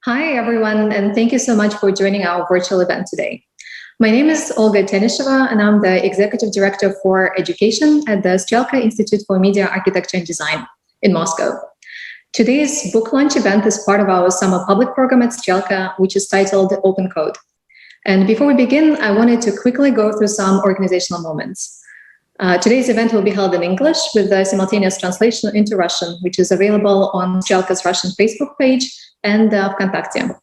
Hi, everyone, and thank you so much for joining our virtual event today. My name is Olga Tenisheva, and I'm the Executive Director for Education at the Strelka Institute for Media, Architecture and Design in Moscow. Today's book launch event is part of our summer public program at Strelka, which is titled Open Code. And before we begin, I wanted to quickly go through some organizational moments. Today's event will be held in English with the simultaneous translation into Russian, which is available on Strelka's Russian Facebook page and Vkontakte.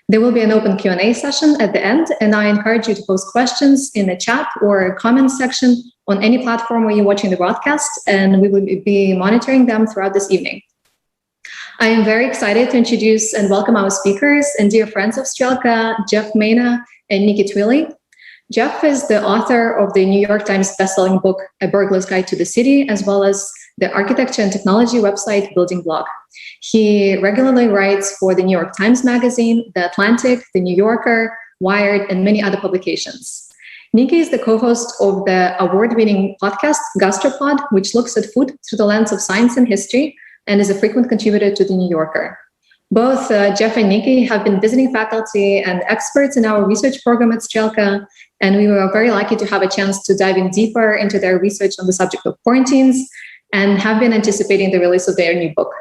There will be an open Q&A session at the end, and I encourage you to post questions in the chat or comments section on any platform where you're watching the broadcast, and we will be monitoring them throughout this evening. I am very excited to introduce and welcome our speakers and dear friends of Strelka, Geoff Manaugh and Nikki Twilley. Geoff is the author of the New York Times bestselling book, A Burglar's Guide to the City, as well as the architecture and technology website, Building Blog. He regularly writes for the New York Times Magazine, The Atlantic, The New Yorker, Wired, and many other publications. Nikki is the co-host of the award-winning podcast, Gastropod, which looks at food through the lens of science and history, and is a frequent contributor to The New Yorker. Both Geoff and Nikki have been visiting faculty and experts in our research program at Strelka, and we were very lucky to have a chance to dive in deeper into their research on the subject of quarantines and have been anticipating the release of their new book.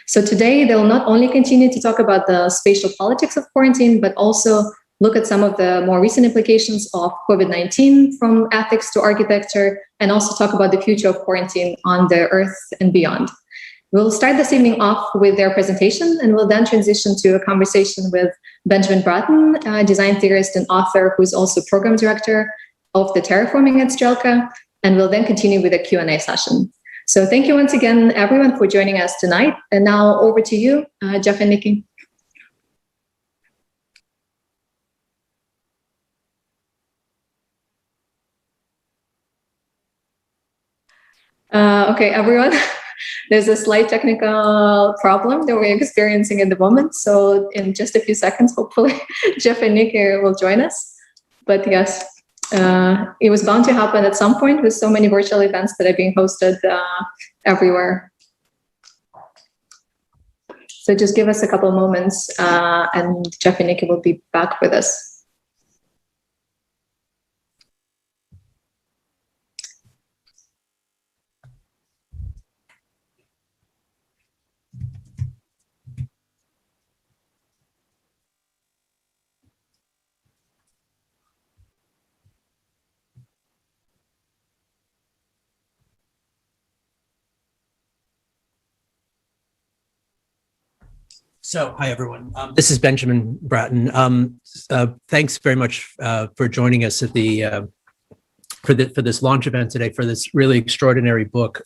So today, they'll not only continue to talk about the spatial politics of quarantine, but also look at some of the more recent implications of COVID-19 from ethics to architecture, and also talk about the future of quarantine on the Earth and beyond. We'll start this evening off with their presentation, and we'll then transition to a conversation with Benjamin Bratton, a design theorist and author who is also program director of the terraforming at Strelka, and we'll then continue with a Q&A session. So thank you once again, everyone, for joining us tonight. And now over to you, Geoff and Nikki. Okay, everyone. There's a slight technical problem that we're experiencing at the moment. So in just a few seconds, hopefully, Geoff and Nikki will join us. But yes, it was bound to happen at some point with so many virtual events that are being hosted everywhere. So just give us a couple of moments and Geoff and Nikki will be back with us. So, hi everyone. This is Benjamin Bratton. Thanks very much for joining us at the for this launch event today for this really extraordinary book,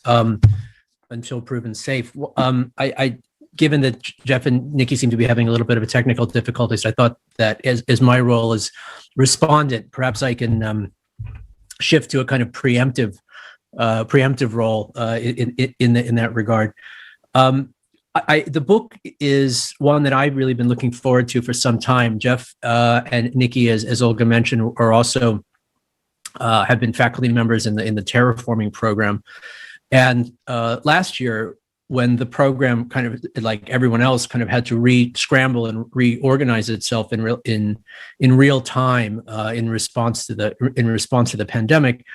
Until Proven Safe. Given that Geoff and Nikki seem to be having a little bit of a technical difficulties, I thought that as my role as respondent, perhaps I can shift to a kind of preemptive role in that regard. The book is one that I've really been looking forward to for some time. Geoff and Nikki, as Olga mentioned, are also have been faculty members in the terraforming program. And last year, when the program kind of, like everyone else, kind of had to scramble and reorganize itself in real time in response to the pandemic.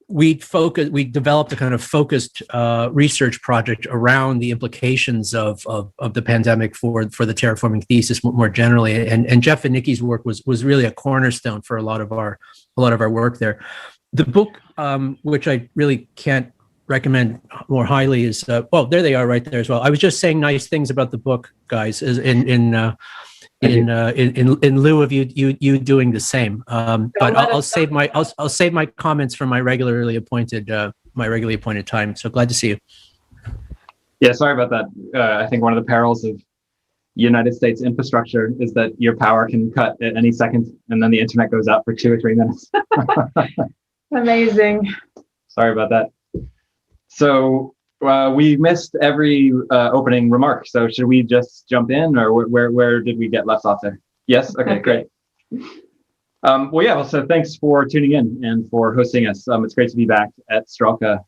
We developed a kind of focused research project around the implications of the pandemic for the terraforming thesis more generally, and Geoff and Nikki's work was really a cornerstone for a lot of our work there. The book, which I really can't recommend more highly, is well, there they are right there as well. I was just saying nice things about the book, guys, in lieu of you doing the same, but I'll save my comments for my regularly appointed time. So glad to see you. Yeah, sorry about that. I think one of the perils of United States infrastructure is that your power can cut at any second, and then the internet goes out for 2 or 3 minutes. Amazing. Sorry about that. So we missed every opening remark. So should we just jump in, or where did we get left off there? Yes. Okay. Great. So thanks for tuning in and for hosting us. It's great to be back at Strelka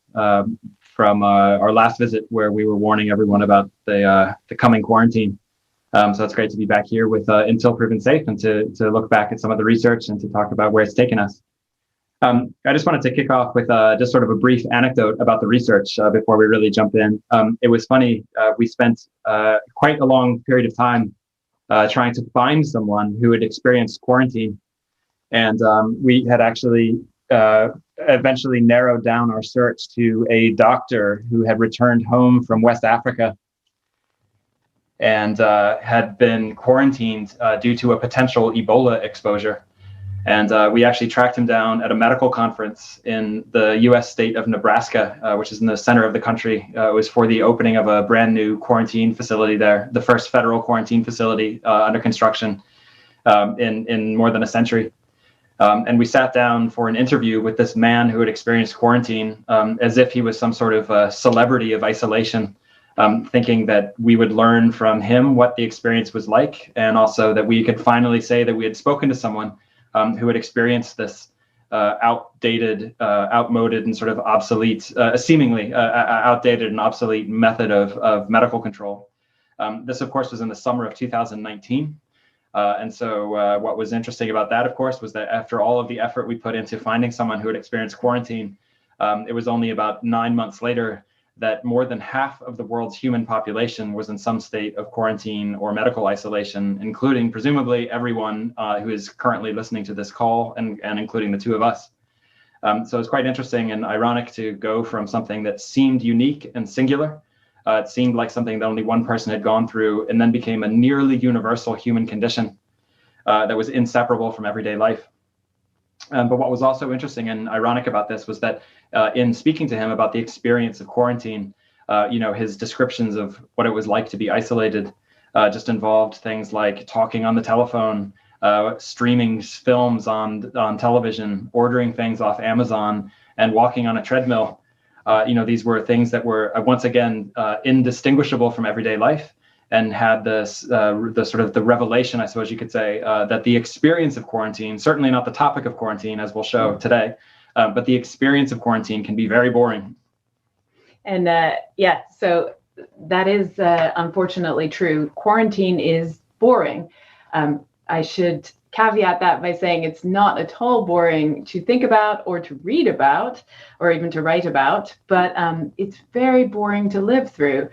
from our last visit, where we were warning everyone about the coming quarantine. So it's great to be back here with Until Proven Safe and to look back at some of the research and to talk about where it's taken us. I just wanted to kick off with just sort of a brief anecdote about the research before we really jump in. It was funny, we spent quite a long period of time trying to find someone who had experienced quarantine. And we had actually eventually narrowed down our search to a doctor who had returned home from West Africa and had been quarantined due to a potential Ebola exposure. And we actually tracked him down at a medical conference in the US state of Nebraska, which is in the center of the country. It was for the opening of a brand new quarantine facility there, the first federal quarantine facility under construction in more than a century. And we sat down for an interview with this man who had experienced quarantine as if he was some sort of celebrity of isolation. Thinking that we would learn from him what the experience was like, and also that we could finally say that we had spoken to someone who had experienced this outdated, outmoded, and sort of obsolete, seemingly outdated and obsolete method of medical control. This, of course, was in the summer of 2019. And so what was interesting about that, of course, was that after all of the effort we put into finding someone who had experienced quarantine, it was only about 9 months later that more than half of the world's human population was in some state of quarantine or medical isolation, including presumably everyone who is currently listening to this call and including the two of us. So it's quite interesting and ironic to go from something that seemed unique and singular. It seemed like something that only one person had gone through and then became a nearly universal human condition that was inseparable from everyday life. But what was also interesting and ironic about this was that in speaking to him about the experience of quarantine, his descriptions of what it was like to be isolated just involved things like talking on the telephone, streaming films on television, ordering things off Amazon, and walking on a treadmill. These were things that were once again indistinguishable from everyday life, and had this the sort of the revelation, I suppose you could say, that the experience of quarantine, certainly not the topic of quarantine as we'll show today, but the experience of quarantine can be very boring. And so that is unfortunately true. Quarantine is boring. I should caveat that by saying it's not at all boring to think about or to read about or even to write about, but it's very boring to live through.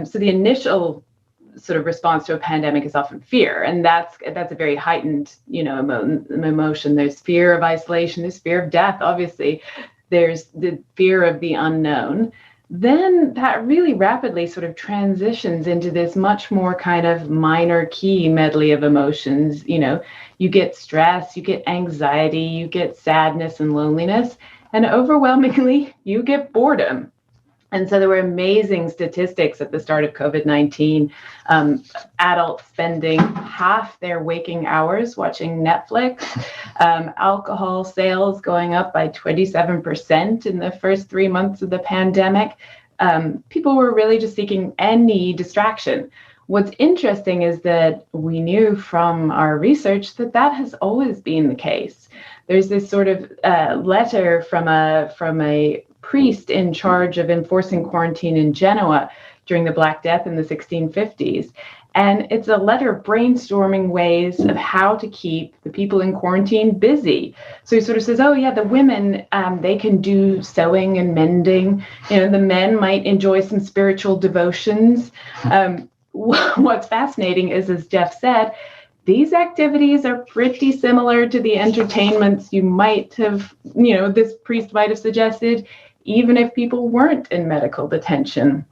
So the initial sort of response to a pandemic is often fear, and that's a very heightened emotion. There's fear of isolation, there's fear of death, obviously, there's the fear of the unknown. Then that really rapidly sort of transitions into this much more kind of minor key medley of emotions. You get stress, you get anxiety, you get sadness and loneliness, and overwhelmingly you get boredom. And so there were amazing statistics at the start of COVID-19, adults spending half their waking hours watching Netflix, alcohol sales going up by 27% in the first 3 months of the pandemic. People were really just seeking any distraction. What's interesting is that we knew from our research that has always been the case. There's this sort of letter from a priest in charge of enforcing quarantine in Genoa during the Black Death in the 1650s. And it's a letter brainstorming ways of how to keep the people in quarantine busy. So he sort of says, oh yeah, the women, they can do sewing and mending. The men might enjoy some spiritual devotions. What's fascinating is, as Geoff said, these activities are pretty similar to the entertainments you might have, this priest might have suggested, even if people weren't in medical detention.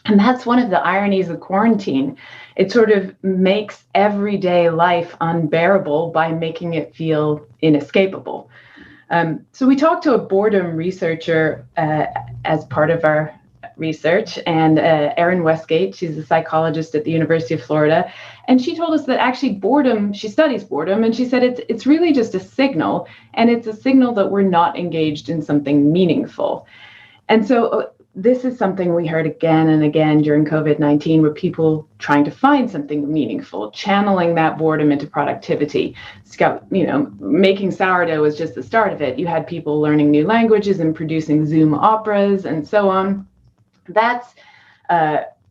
And that's one of the ironies of quarantine. It sort of makes everyday life unbearable by making it feel inescapable. So we talked to a boredom researcher as part of our research, and Erin Westgate, she's a psychologist at the University of Florida, and she told us that actually boredom, she studies boredom, and she said it's really just a signal, and it's a signal that we're not engaged in something meaningful. And so this is something we heard again and again during COVID-19, where people trying to find something meaningful, channeling that boredom into productivity. Making sourdough was just the start of it. You had people learning new languages and producing Zoom operas and so on. That's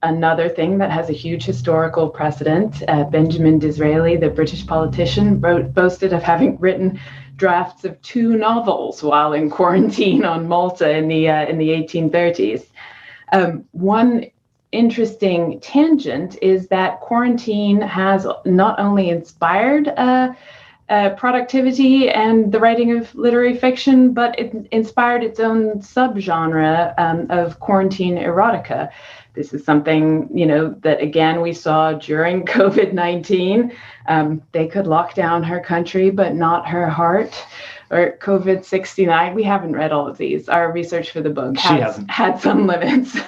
another thing that has a huge historical precedent. Benjamin Disraeli, the British politician, boasted of having written drafts of 2 novels while in quarantine on Malta in the 1830s. One interesting tangent is that quarantine has not only inspired productivity and the writing of literary fiction, but it inspired its own subgenre of quarantine erotica. This is something, that again we saw during COVID-19. They could lock down her country, but not her heart. Or COVID-69. We haven't read all of these. Our research for the book had some limits.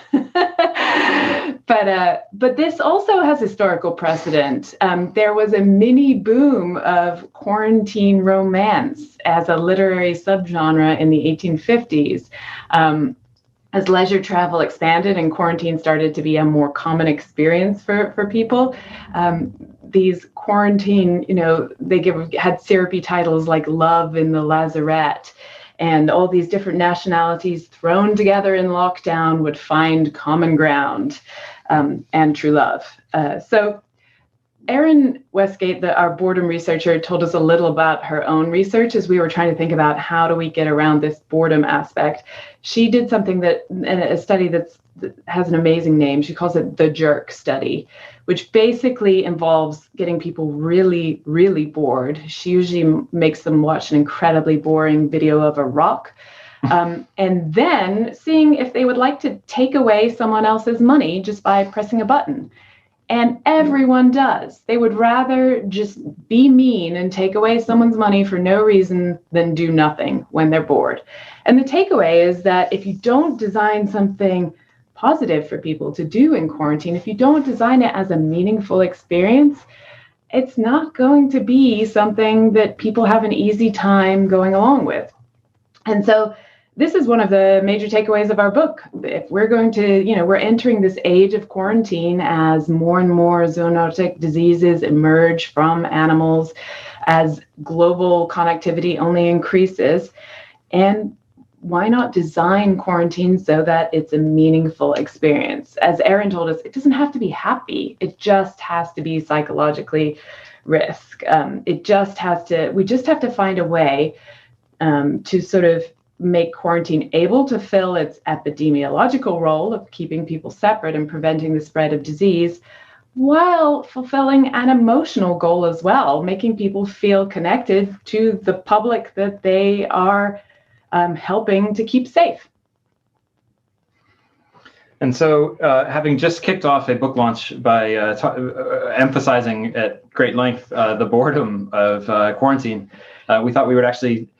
But this also has historical precedent. There was a mini boom of quarantine romance as a literary subgenre in the 1850s. As leisure travel expanded and quarantine started to be a more common experience for people, these quarantine, they had syrupy titles like Love in the Lazarette, and all these different nationalities thrown together in lockdown would find common ground and true love. So Erin Westgate, our boredom researcher, told us a little about her own research as we were trying to think about how do we get around this boredom aspect. She did something a study that has an amazing name. She calls it the jerk study, which basically involves getting people really, really bored. She usually makes them watch an incredibly boring video of a rock, and then seeing if they would like to take away someone else's money just by pressing a button. And everyone does. They would rather just be mean and take away someone's money for no reason than do nothing when they're bored. And the takeaway is that if you don't design something positive for people to do in quarantine, if you don't design it as a meaningful experience, it's not going to be something that people have an easy time going along with. And so this is one of the major takeaways of our book. If we're going to, we're entering this age of quarantine as more and more zoonotic diseases emerge from animals, as global connectivity only increases. And why not design quarantine so that it's a meaningful experience? As Erin told us, it doesn't have to be happy. It just has to be psychologically risk. We just have to find a way to sort of make quarantine able to fill its epidemiological role of keeping people separate and preventing the spread of disease, while fulfilling an emotional goal as well, making people feel connected to the public that they are helping to keep safe. And so, having just kicked off a book launch by emphasizing at great length the boredom of quarantine, we thought we would actually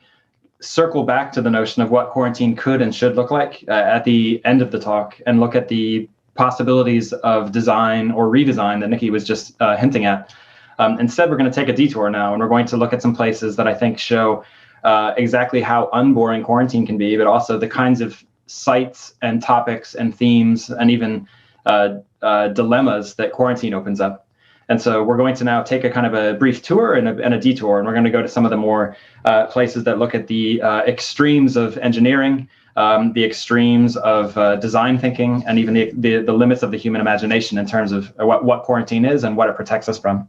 circle back to the notion of what quarantine could and should look like at the end of the talk, and look at the possibilities of design or redesign that Nikki was just hinting at. Instead, we're going to take a detour now, and we're going to look at some places that I think show exactly how unboring quarantine can be, but also the kinds of sites and topics and themes and even dilemmas that quarantine opens up. And so we're going to now take a kind of a brief tour and a detour, and we're going to go to some of the more places that look at the extremes of engineering, the extremes of design thinking, and even the limits of the human imagination in terms of what quarantine is and what it protects us from.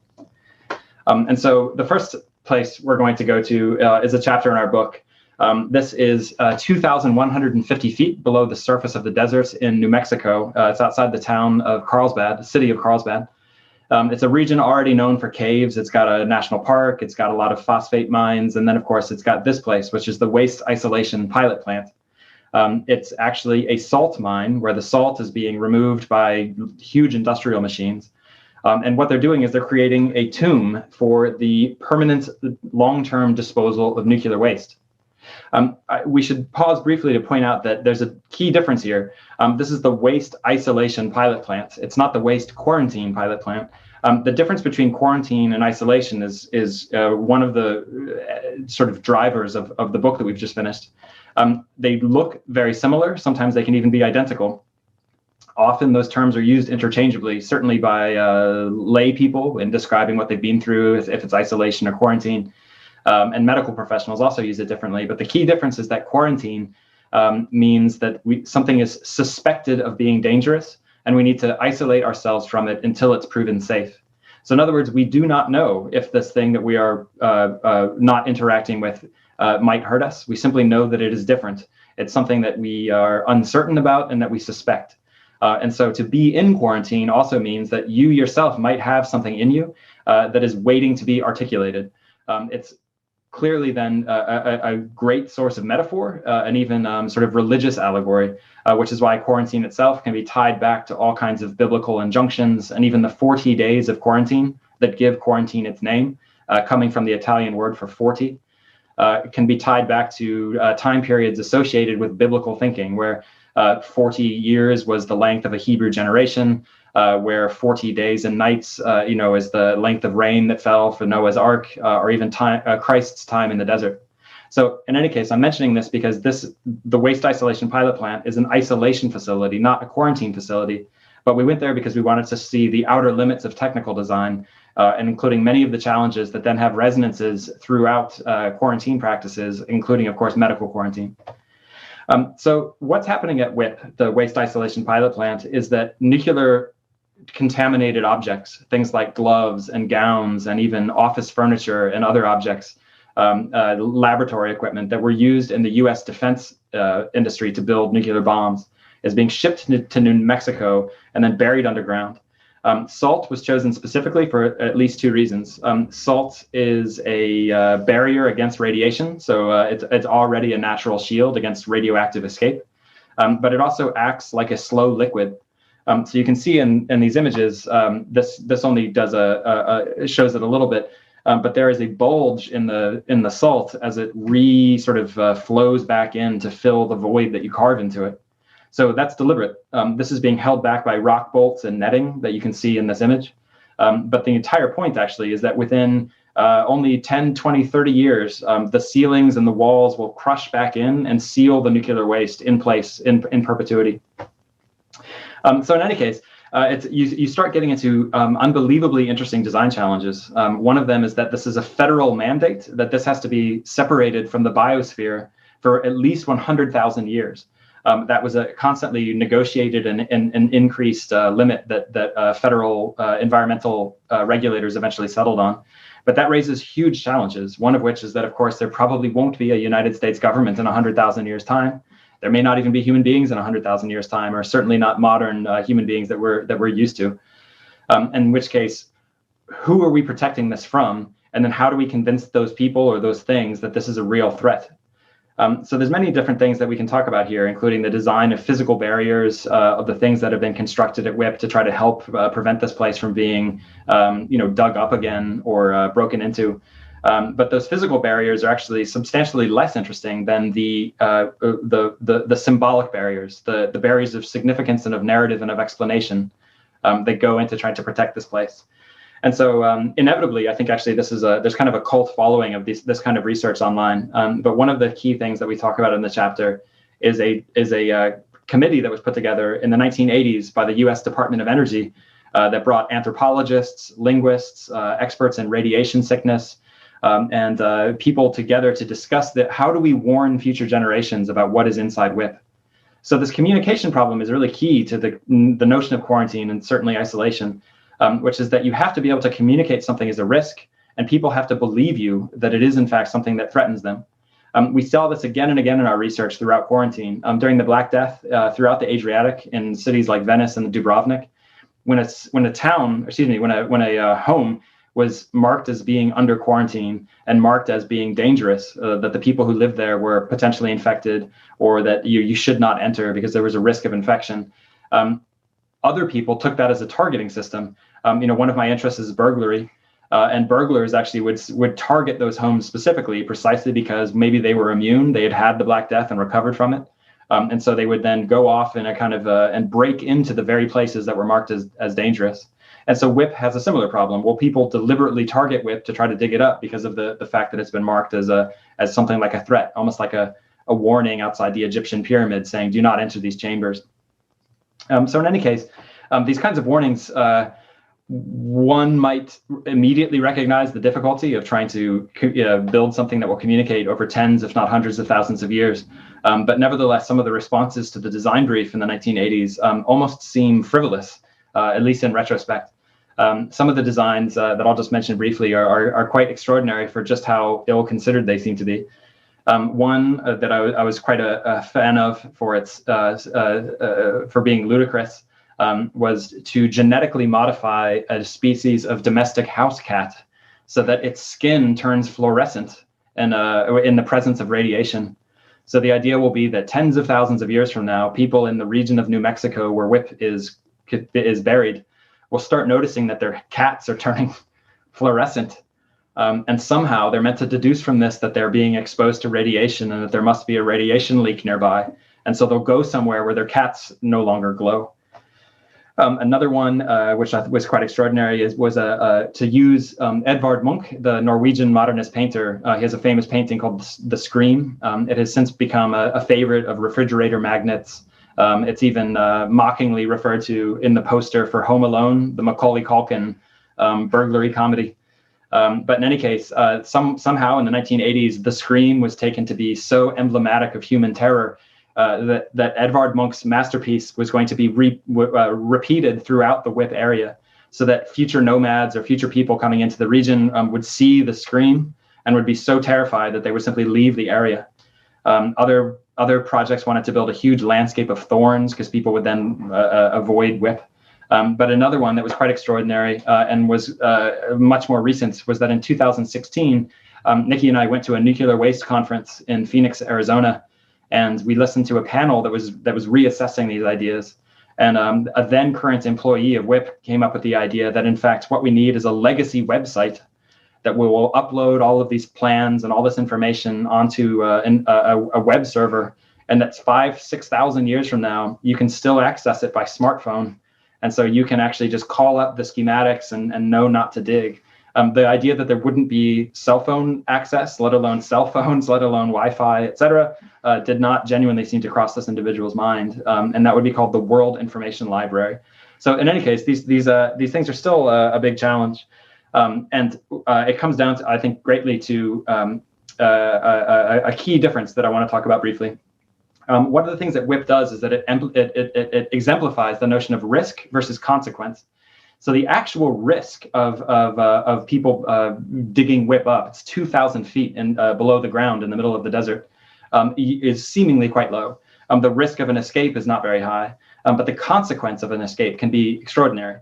And so the first place we're going to go to is a chapter in our book. This is 2,150 feet below the surface of the desert in New Mexico. It's outside the town of Carlsbad, the city of Carlsbad. It's a region already known for caves. It's got a national park. It's got a lot of phosphate mines. And then, of course, it's got this place, which is the Waste Isolation Pilot Plant. It's actually a salt mine where the salt is being removed by huge industrial machines. And what they're doing is they're creating a tomb for the permanent long-term disposal of nuclear waste. We should pause briefly to point out that there's a key difference here. This is the Waste Isolation Pilot Plant. It's not the Waste Quarantine Pilot Plant. The difference between quarantine and isolation is one of the sort of drivers of the book that we've just finished. They look very similar. Sometimes they can even be identical. Often those terms are used interchangeably, certainly by lay people in describing what they've been through, if it's isolation or quarantine. And medical professionals also use it differently. But the key difference is that quarantine means that something is suspected of being dangerous, and we need to isolate ourselves from it until it's proven safe. So in other words, we do not know if this thing that we are not interacting with might hurt us. We simply know that it is different. It's something that we are uncertain about and that we suspect. And so to be in quarantine also means that you yourself might have something in you that is waiting to be articulated. It's clearly then a great source of metaphor and even sort of religious allegory, which is why quarantine itself can be tied back to all kinds of biblical injunctions, and even the 40 days of quarantine that give quarantine its name, coming from the Italian word for 40, can be tied back to time periods associated with biblical thinking, where 40 years was the length of a Hebrew generation, where 40 days and nights, is the length of rain that fell for Noah's Ark, or even Christ's time in the desert. So in any case, I'm mentioning this because the waste isolation pilot plant is an isolation facility, not a quarantine facility. But we went there because we wanted to see the outer limits of technical design, and including many of the challenges that then have resonances throughout quarantine practices, including, of course, medical quarantine. So what's happening at WIPP, the Waste Isolation Pilot Plant, is that nuclear contaminated objects, things like gloves and gowns and even office furniture and other objects, laboratory equipment that were used in the US defense industry to build nuclear bombs, is being shipped to New Mexico and then buried underground. Salt was chosen specifically for at least two reasons. Salt is a barrier against radiation, so it's already a natural shield against radioactive escape, but it also acts like a slow liquid. So you can see in these images, this only does shows it a little bit, but there is a bulge in the salt as it flows back in to fill the void that you carve into it. So that's deliberate. This is being held back by rock bolts and netting that you can see in this image. But the entire point actually is that within only 10, 20, 30 years, the ceilings and the walls will crush back in and seal the nuclear waste in place in perpetuity. So in any case, you start getting into unbelievably interesting design challenges. One of them is that this is a federal mandate, that this has to be separated from the biosphere for at least 100,000 years. That was a constantly negotiated and increased limit that federal environmental regulators eventually settled on. But that raises huge challenges, one of which is that, of course, there probably won't be a United States government in 100,000 years' time. There may not even be human beings in 100,000 years' time, or certainly not modern human beings that we're used to. In which case, who are we protecting this from? And then how do we convince those people or those things that this is a real threat? So there's many different things that we can talk about here, including the design of physical barriers of the things that have been constructed at WIPP to try to help prevent this place from being, dug up again or broken into. But those physical barriers are actually substantially less interesting than the symbolic barriers, the barriers of significance and of narrative and of explanation that go into trying to protect this place. And so inevitably, I think actually there's kind of a cult following of this kind of research online. But one of the key things that we talk about in the chapter is a committee that was put together in the 1980s by the U.S. Department of Energy that brought anthropologists, linguists, experts in radiation sickness, and people together to discuss how do we warn future generations about what is inside WIPP. So this communication problem is really key to the notion of quarantine and certainly isolation. Which is that you have to be able to communicate something as a risk, and people have to believe you that it is in fact something that threatens them. We saw this again and again in our research throughout quarantine. During the Black Death, throughout the Adriatic, in cities like Venice and Dubrovnik, when a home was marked as being under quarantine and marked as being dangerous, that the people who lived there were potentially infected, or that you should not enter because there was a risk of infection. Other people took that as a targeting system. One of my interests is burglary, and burglars actually would target those homes specifically, precisely because maybe they were immune, they had the Black Death and recovered from it, and so they would then go off in a kind of and break into the very places that were marked as dangerous. And so WIPP has a similar problem. Well, people deliberately target WIPP to try to dig it up because of the fact that it's been marked as something like a threat, almost like a warning outside the Egyptian pyramid saying, "Do not enter these chambers." So in any case, these kinds of warnings one might immediately recognize the difficulty of trying to build something that will communicate over tens, if not hundreds of thousands of years. But nevertheless, some of the responses to the design brief in the 1980s almost seem frivolous, at least in retrospect. Some of the designs that I'll just mention briefly are quite extraordinary for just how ill-considered they seem to be. One that I was quite a fan of for its for being ludicrous was to genetically modify a species of domestic house cat so that its skin turns fluorescent and in the presence of radiation. So the idea will be that tens of thousands of years from now, people in the region of New Mexico where WIP is buried will start noticing that their cats are turning fluorescent. And somehow they're meant to deduce from this that they're being exposed to radiation and that there must be a radiation leak nearby. And so they'll go somewhere where their cats no longer glow. Another one, which was quite extraordinary, was to use Edvard Munch, the Norwegian modernist painter. He has a famous painting called The Scream. It has since become a favorite of refrigerator magnets. It's even mockingly referred to in the poster for Home Alone, the Macaulay Culkin burglary comedy. But in any case, somehow in the 1980s, The Scream was taken to be so emblematic of human terror that Edvard Munch's masterpiece was going to be repeated throughout the WIP area, so that future nomads or future people coming into the region would see The Scream and would be so terrified that they would simply leave the area. Other projects wanted to build a huge landscape of thorns because people would then avoid WIP. But another one that was quite extraordinary and was much more recent was that in 2016, Nikki and I went to a nuclear waste conference in Phoenix, Arizona, and we listened to a panel that was reassessing these ideas. And a then current employee of WIP came up with the idea that in fact what we need is a legacy website that will upload all of these plans and all this information onto a web server, and that's 5,000-6,000 years from now you can still access it by smartphone. And so you can actually just call up the schematics and know not to dig. The idea that there wouldn't be cell phone access, let alone cell phones, let alone Wi-Fi, et cetera, did not genuinely seem to cross this individual's mind. And that would be called the World Information Library. So in any case, these things are still a big challenge. And it comes down to, I think, greatly to a key difference that I want to talk about briefly. One of the things that WIP does is that it exemplifies the notion of risk versus consequence. So the actual risk of people digging WIP up, it's 2,000 feet below the ground in the middle of the desert, is seemingly quite low. The risk of an escape is not very high, but the consequence of an escape can be extraordinary.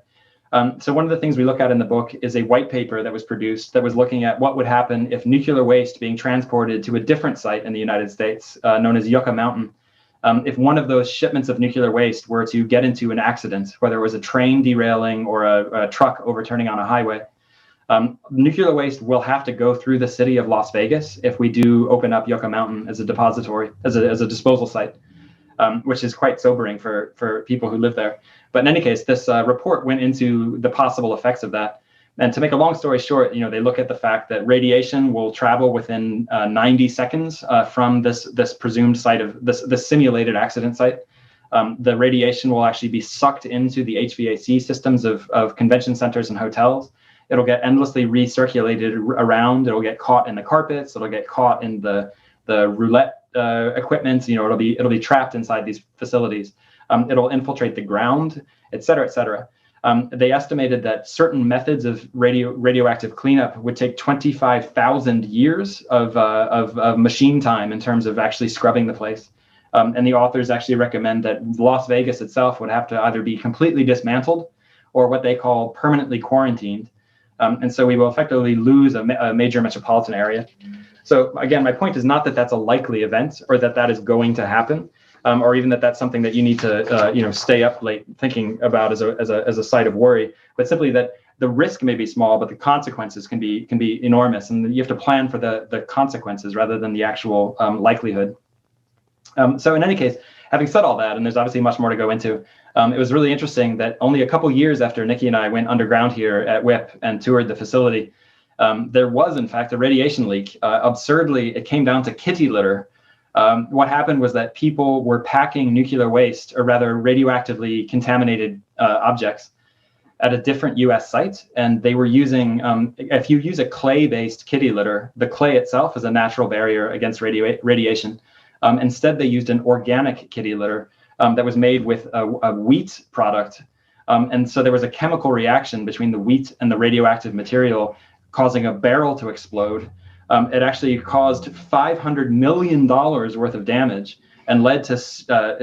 So one of the things we look at in the book is a white paper that was produced that was looking at what would happen if nuclear waste being transported to a different site in the United States, known as Yucca Mountain. If one of those shipments of nuclear waste were to get into an accident, whether it was a train derailing or a truck overturning on a highway, nuclear waste will have to go through the city of Las Vegas if we do open up Yucca Mountain as a depository, as a disposal site, which is quite sobering for people who live there. But in any case, this report went into the possible effects of that. And to make a long story short, they look at the fact that radiation will travel within 90 seconds from this presumed site of this simulated accident site. The radiation will actually be sucked into the HVAC systems of convention centers and hotels. It'll get endlessly recirculated around. It'll get caught in the carpets. It'll get caught in the roulette equipment. It'll be trapped inside these facilities. It'll infiltrate the ground, et cetera, et cetera. They estimated that certain methods of radioactive cleanup would take 25,000 years of machine time in terms of actually scrubbing the place. And the authors actually recommend that Las Vegas itself would have to either be completely dismantled or what they call permanently quarantined. And so we will effectively lose a major metropolitan area. So again, my point is not that that's a likely event or that is going to happen. Or even that's something that you need to stay up late thinking about as a site of worry, but simply that the risk may be small, but the consequences can be enormous, and you have to plan for the consequences rather than the actual likelihood. So in any case, having said all that, and there's obviously much more to go into, it was really interesting that only a couple years after Nikki and I went underground here at WIP and toured the facility, there was in fact a radiation leak. Absurdly, it came down to kitty litter. What happened was that people were packing nuclear waste, or rather radioactively contaminated objects, at a different US site, and they were using, if you use a clay-based kitty litter, the clay itself is a natural barrier against radiation. Instead, they used an organic kitty litter that was made with a wheat product. And so there was a chemical reaction between the wheat and the radioactive material, causing a barrel to explode. It actually caused $500 million worth of damage and led to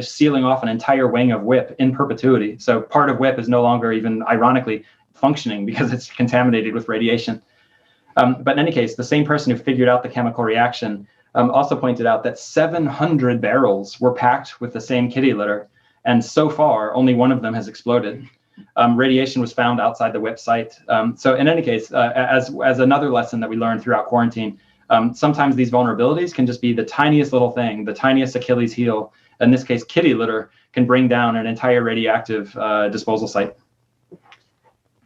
sealing off an entire wing of WIP in perpetuity. So part of WIP is no longer even, ironically, functioning because it's contaminated with radiation. But in any case, the same person who figured out the chemical reaction also pointed out that 700 barrels were packed with the same kitty litter, and so far, only one of them has exploded. Radiation was found outside the WIP site. So in any case, as another lesson that we learned throughout quarantine, sometimes these vulnerabilities can just be the tiniest little thing, the tiniest Achilles heel. In this case, kitty litter can bring down an entire radioactive disposal site.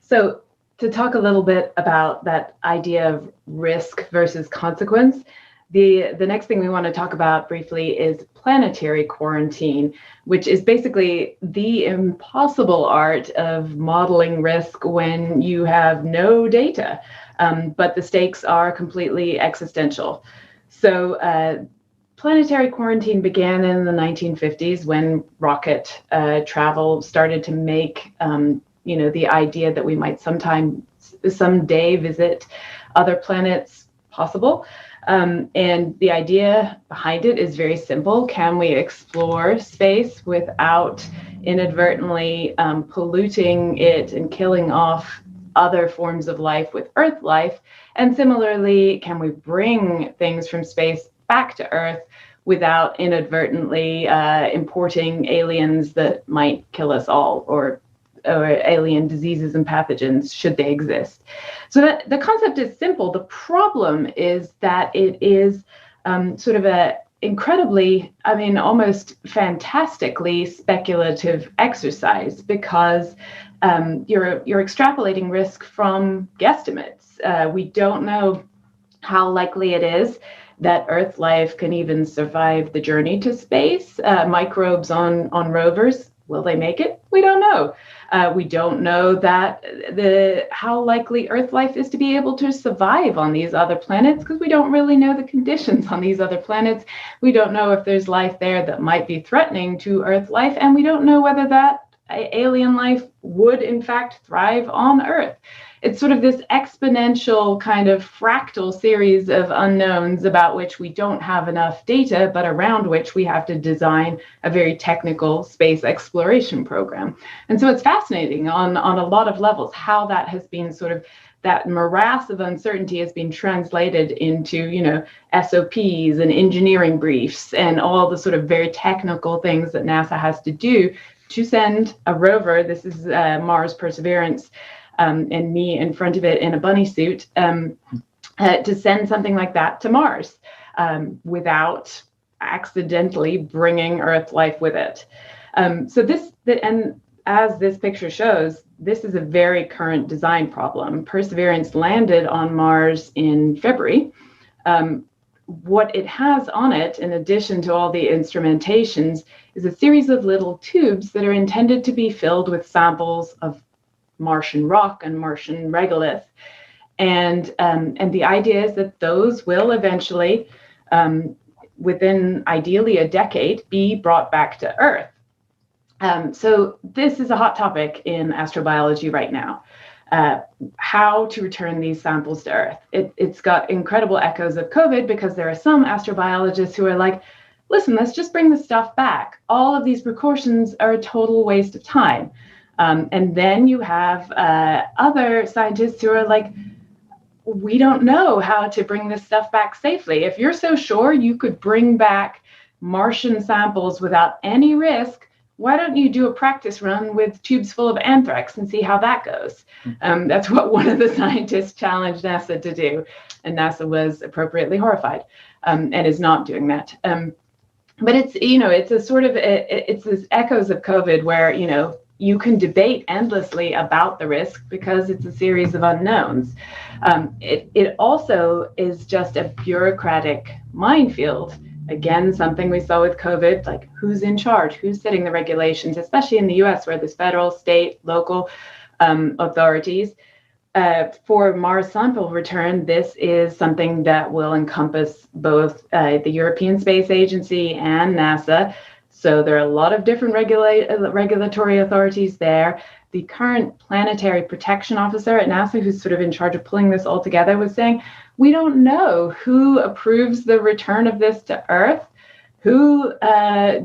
So to talk a little bit about that idea of risk versus consequence, the next thing we want to talk about briefly is planetary quarantine, which is basically the impossible art of modeling risk when you have no data, but the stakes are completely existential. So planetary quarantine began in the 1950s when rocket travel started to make the idea that we might someday visit other planets possible. And the idea behind it is very simple. Can we explore space without inadvertently polluting it and killing off other forms of life with Earth life? And similarly, can we bring things from space back to Earth without inadvertently importing aliens that might kill us all, or alien diseases and pathogens, should they exist? So that the concept is simple. The problem is that it is sort of a incredibly, almost fantastically speculative exercise, because you're extrapolating risk from guesstimates. We don't know how likely it is that Earth life can even survive the journey to space. Microbes on rovers, will they make it? We don't know. We don't know that how likely Earth life is to be able to survive on these other planets, because we don't really know the conditions on these other planets. We don't know if there's life there that might be threatening to Earth life, and we don't know whether that alien life would in fact thrive on Earth. It's sort of this exponential kind of fractal series of unknowns about which we don't have enough data, but around which we have to design a very technical space exploration program. And so it's fascinating on a lot of levels how that has been sort of, that morass of uncertainty has been translated into, SOPs and engineering briefs and all the sort of very technical things that NASA has to do to send a rover. This is Mars Perseverance, and me in front of it in a bunny suit, to send something like that to Mars without accidentally bringing Earth life with it. And as this picture shows, this is a very current design problem. Perseverance landed on Mars in February. What it has on it, in addition to all the instrumentations, is a series of little tubes that are intended to be filled with samples of Martian rock and Martian regolith. And the idea is that those will eventually, within ideally a decade, be brought back to Earth. So this is a hot topic in astrobiology right now. How to return these samples to Earth. It's got incredible echoes of COVID, because there are some astrobiologists who are like, listen, let's just bring the stuff back. All of these precautions are a total waste of time. And then you have other scientists who are like, we don't know how to bring this stuff back safely. If you're so sure you could bring back Martian samples without any risk, why don't you do a practice run with tubes full of anthrax and see how that goes? That's what one of the scientists challenged NASA to do. And NASA was appropriately horrified and is not doing that. But it's, it's a sort of, it's this echoes of COVID where, you can debate endlessly about the risk because it's a series of unknowns. It also is just a bureaucratic minefield. Again, something we saw with COVID, like who's in charge, who's setting the regulations, especially in the US where there's federal, state, local authorities. For Mars sample return, this is something that will encompass both the European Space Agency and NASA. So there are a lot of different regulatory authorities there. The current planetary protection officer at NASA, who's sort of in charge of pulling this all together, was saying, we don't know who approves the return of this to Earth, who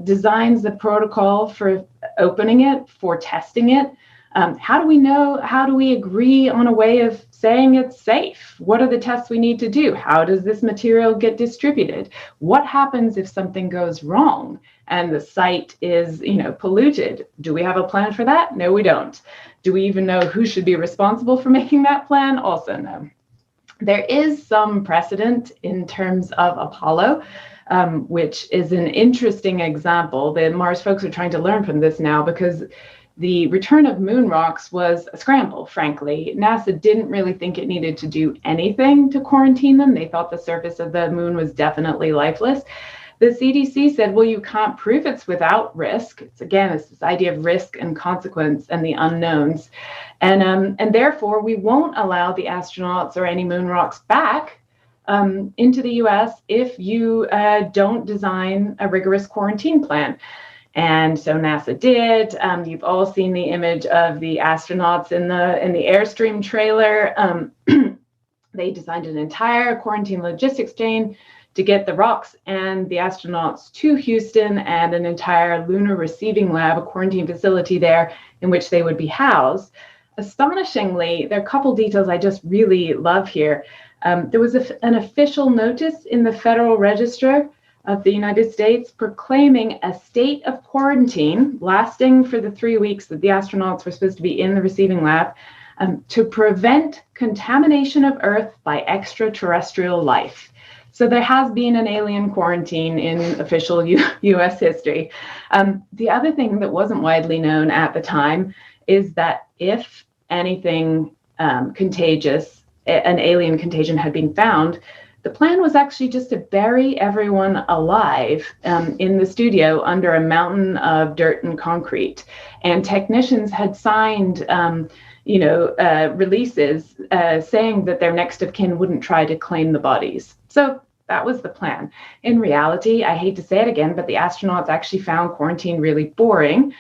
designs the protocol for opening it, for testing it. How do we know? How do we agree on a way of saying it's safe? What are the tests we need to do? How does this material get distributed? What happens if something goes wrong and the site is, polluted? Do we have a plan for that? No, we don't. Do we even know who should be responsible for making that plan? Also no. There is some precedent in terms of Apollo, which is an interesting example. The Mars folks are trying to learn from this now because the return of moon rocks was a scramble, frankly. NASA didn't really think it needed to do anything to quarantine them. They thought the surface of the moon was definitely lifeless. The CDC said, well, you can't prove it's without risk. It's this idea of risk and consequence and the unknowns. And therefore, we won't allow the astronauts or any moon rocks back into the US if you don't design a rigorous quarantine plan. And so NASA did. You've all seen the image of the astronauts in the Airstream trailer. They designed an entire quarantine logistics chain to get the rocks and the astronauts to Houston, and an entire lunar receiving lab, a quarantine facility there in which they would be housed. Astonishingly, there are a couple details I just really love here. There was an official notice in the Federal Register of the United States proclaiming a state of quarantine lasting for the 3 weeks that the astronauts were supposed to be in the receiving lab to prevent contamination of Earth by extraterrestrial life. So there has been an alien quarantine in official US history. The other thing that wasn't widely known at the time is that if anything contagious, an alien contagion had been found, the plan was actually just to bury everyone alive in the studio under a mountain of dirt and concrete. And technicians had signed, releases saying that their next of kin wouldn't try to claim the bodies. So that was the plan. In reality, I hate to say it again, but the astronauts actually found quarantine really boring.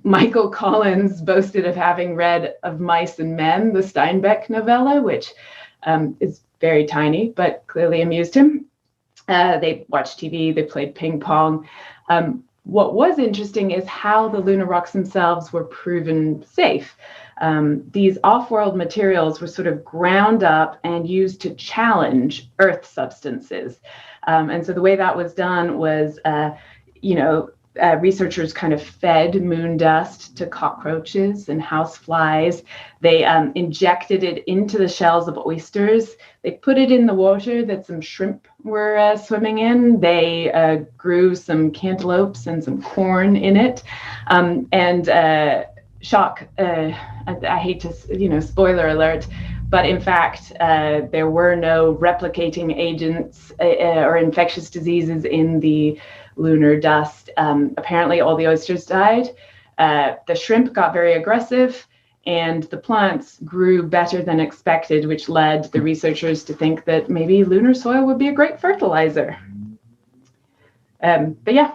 Michael Collins boasted of having read Of Mice and Men, the Steinbeck novella, which is very tiny, but clearly amused him. They watched TV, they played ping pong. What was interesting is how the lunar rocks themselves were proven safe. These off-world materials were sort of ground up and used to challenge Earth substances. And so the way that was done was, researchers kind of fed moon dust to cockroaches and houseflies. They injected it into the shells of oysters. They put it in the water that some shrimp were swimming in. They grew some cantaloupes and some corn in it. Shock, I hate to, spoiler alert, but in fact, there were no replicating agents or infectious diseases in the lunar dust. Apparently all the oysters died. The shrimp got very aggressive and the plants grew better than expected, which led the researchers to think that maybe lunar soil would be a great fertilizer. But yeah.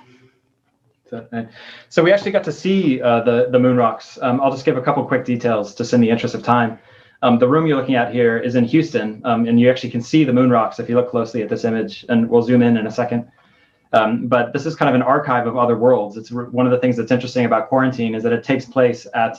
So we actually got to see the moon rocks. I'll just give a couple quick details just in the interest of time. The room you're looking at here is in Houston, and you actually can see the moon rocks if you look closely at this image, and we'll zoom in a second. But this is kind of an archive of other worlds. It's one of the things that's interesting about quarantine is that it takes place at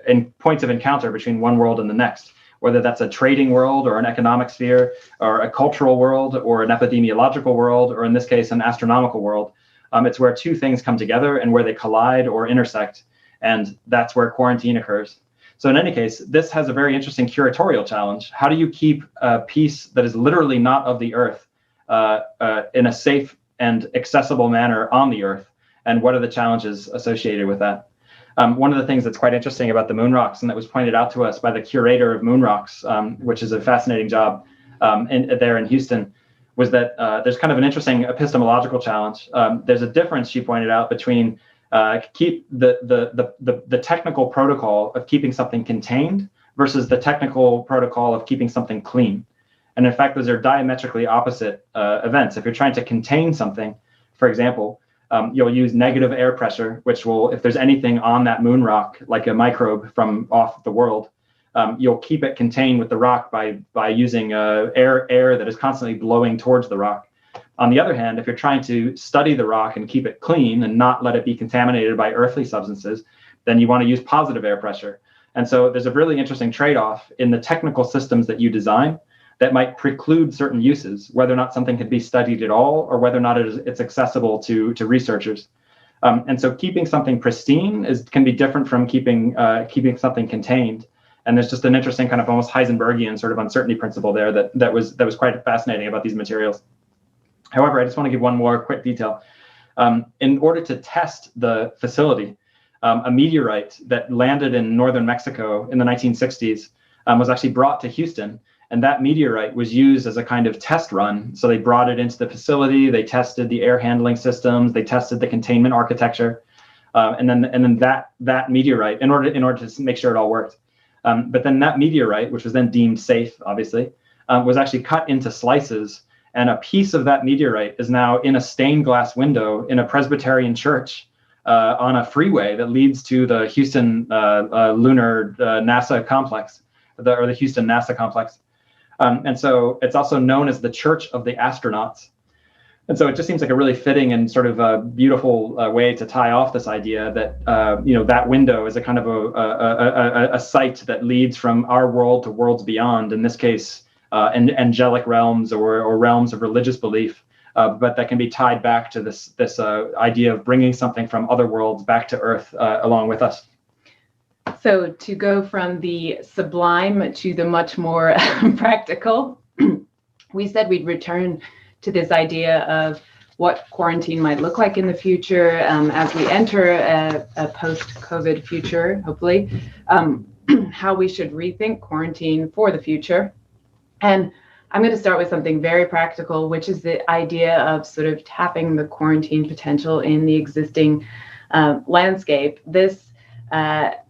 in points of encounter between one world and the next, whether that's a trading world or an economic sphere or a cultural world or an epidemiological world, or in this case, an astronomical world. It's where two things come together and where they collide or intersect, and that's where quarantine occurs. So in any case, this has a very interesting curatorial challenge. How do you keep a piece that is literally not of the Earth in a safe and accessible manner on the Earth? And what are the challenges associated with that? One of the things that's quite interesting about the moon rocks, and that was pointed out to us by the curator of moon rocks, which is a fascinating job there in Houston, was that there's kind of an interesting epistemological challenge. There's a difference, she pointed out, between keep the technical protocol of keeping something contained versus the technical protocol of keeping something clean. And in fact, those are diametrically opposite events. If you're trying to contain something, for example, you'll use negative air pressure, which will, if there's anything on that moon rock, like a microbe from off the world, you'll keep it contained with the rock by using air that is constantly blowing towards the rock. On the other hand, if you're trying to study the rock and keep it clean and not let it be contaminated by earthly substances, then you want to use positive air pressure. And so there's a really interesting trade-off in the technical systems that you design that might preclude certain uses, whether or not something can be studied at all, or whether or not it's accessible to researchers. And so keeping something pristine can be different from keeping something contained. And there's just an interesting kind of almost Heisenbergian sort of uncertainty principle there that was quite fascinating about these materials. However, I just want to give one more quick detail. In order to test the facility, a meteorite that landed in northern Mexico in the 1960s was actually brought to Houston. And that meteorite was used as a kind of test run. So they brought it into the facility, they tested the air handling systems, they tested the containment architecture, and then that meteorite, in order to make sure it all worked. But then that meteorite, which was then deemed safe, obviously, was actually cut into slices. And a piece of that meteorite is now in a stained glass window in a Presbyterian church on a freeway that leads to the Houston lunar NASA complex, or the Houston NASA complex. And so it's also known as the Church of the Astronauts. And so it just seems like a really fitting and sort of a beautiful way to tie off this idea that, that window is a kind of a site that leads from our world to worlds beyond, in this case, angelic realms or realms of religious belief, but that can be tied back to this idea of bringing something from other worlds back to Earth along with us. So to go from the sublime to the much more practical, we said we'd return to this idea of what quarantine might look like in the future as we enter a post-COVID future, hopefully, how we should rethink quarantine for the future. And I'm going to start with something very practical, which is the idea of sort of tapping the quarantine potential in the existing landscape. This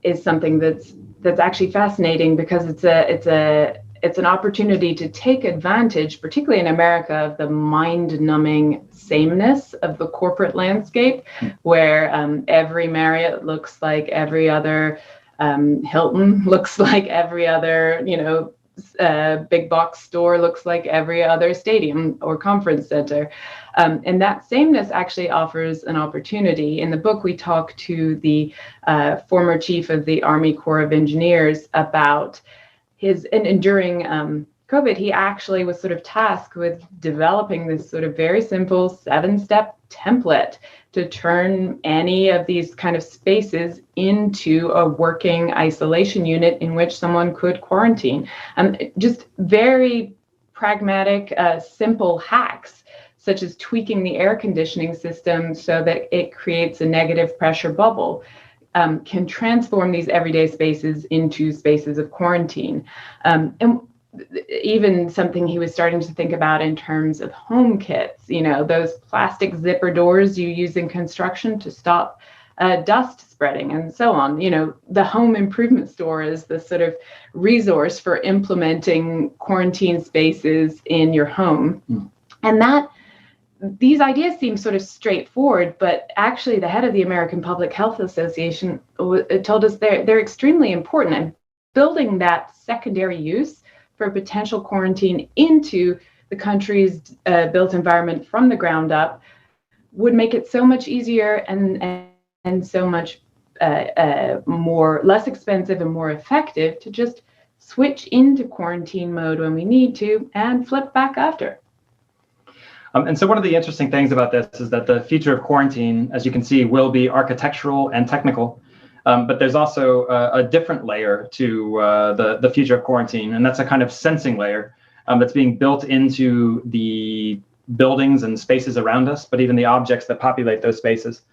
is something that's actually fascinating because it's an opportunity to take advantage, particularly in America, of the mind-numbing sameness of the corporate landscape, where every Marriott looks like every other Hilton, looks like every other, big box store looks like every other stadium or conference center. And that sameness actually offers an opportunity. In the book, we talk to the former chief of the Army Corps of Engineers about and during COVID, he actually was sort of tasked with developing this sort of very simple 7-step template to turn any of these kind of spaces into a working isolation unit in which someone could quarantine. Just very pragmatic, simple hacks, such as tweaking the air conditioning system so that it creates a negative pressure bubble, can transform these everyday spaces into spaces of quarantine. And even something he was starting to think about in terms of home kits, those plastic zipper doors you use in construction to stop dust spreading and so on. The home improvement store is the sort of resource for implementing quarantine spaces in your home. And these ideas seem sort of straightforward, but actually the head of the American Public Health Association told us they're extremely important, and building that secondary use for potential quarantine into the country's built environment from the ground up would make it so much easier and so much less expensive and more effective to just switch into quarantine mode when we need to and flip back after. And so one of the interesting things about this is that the future of quarantine, as you can see, will be architectural and technical. But there's also a different layer to the future of quarantine, and that's a kind of sensing layer that's being built into the buildings and spaces around us, but even the objects that populate those spaces.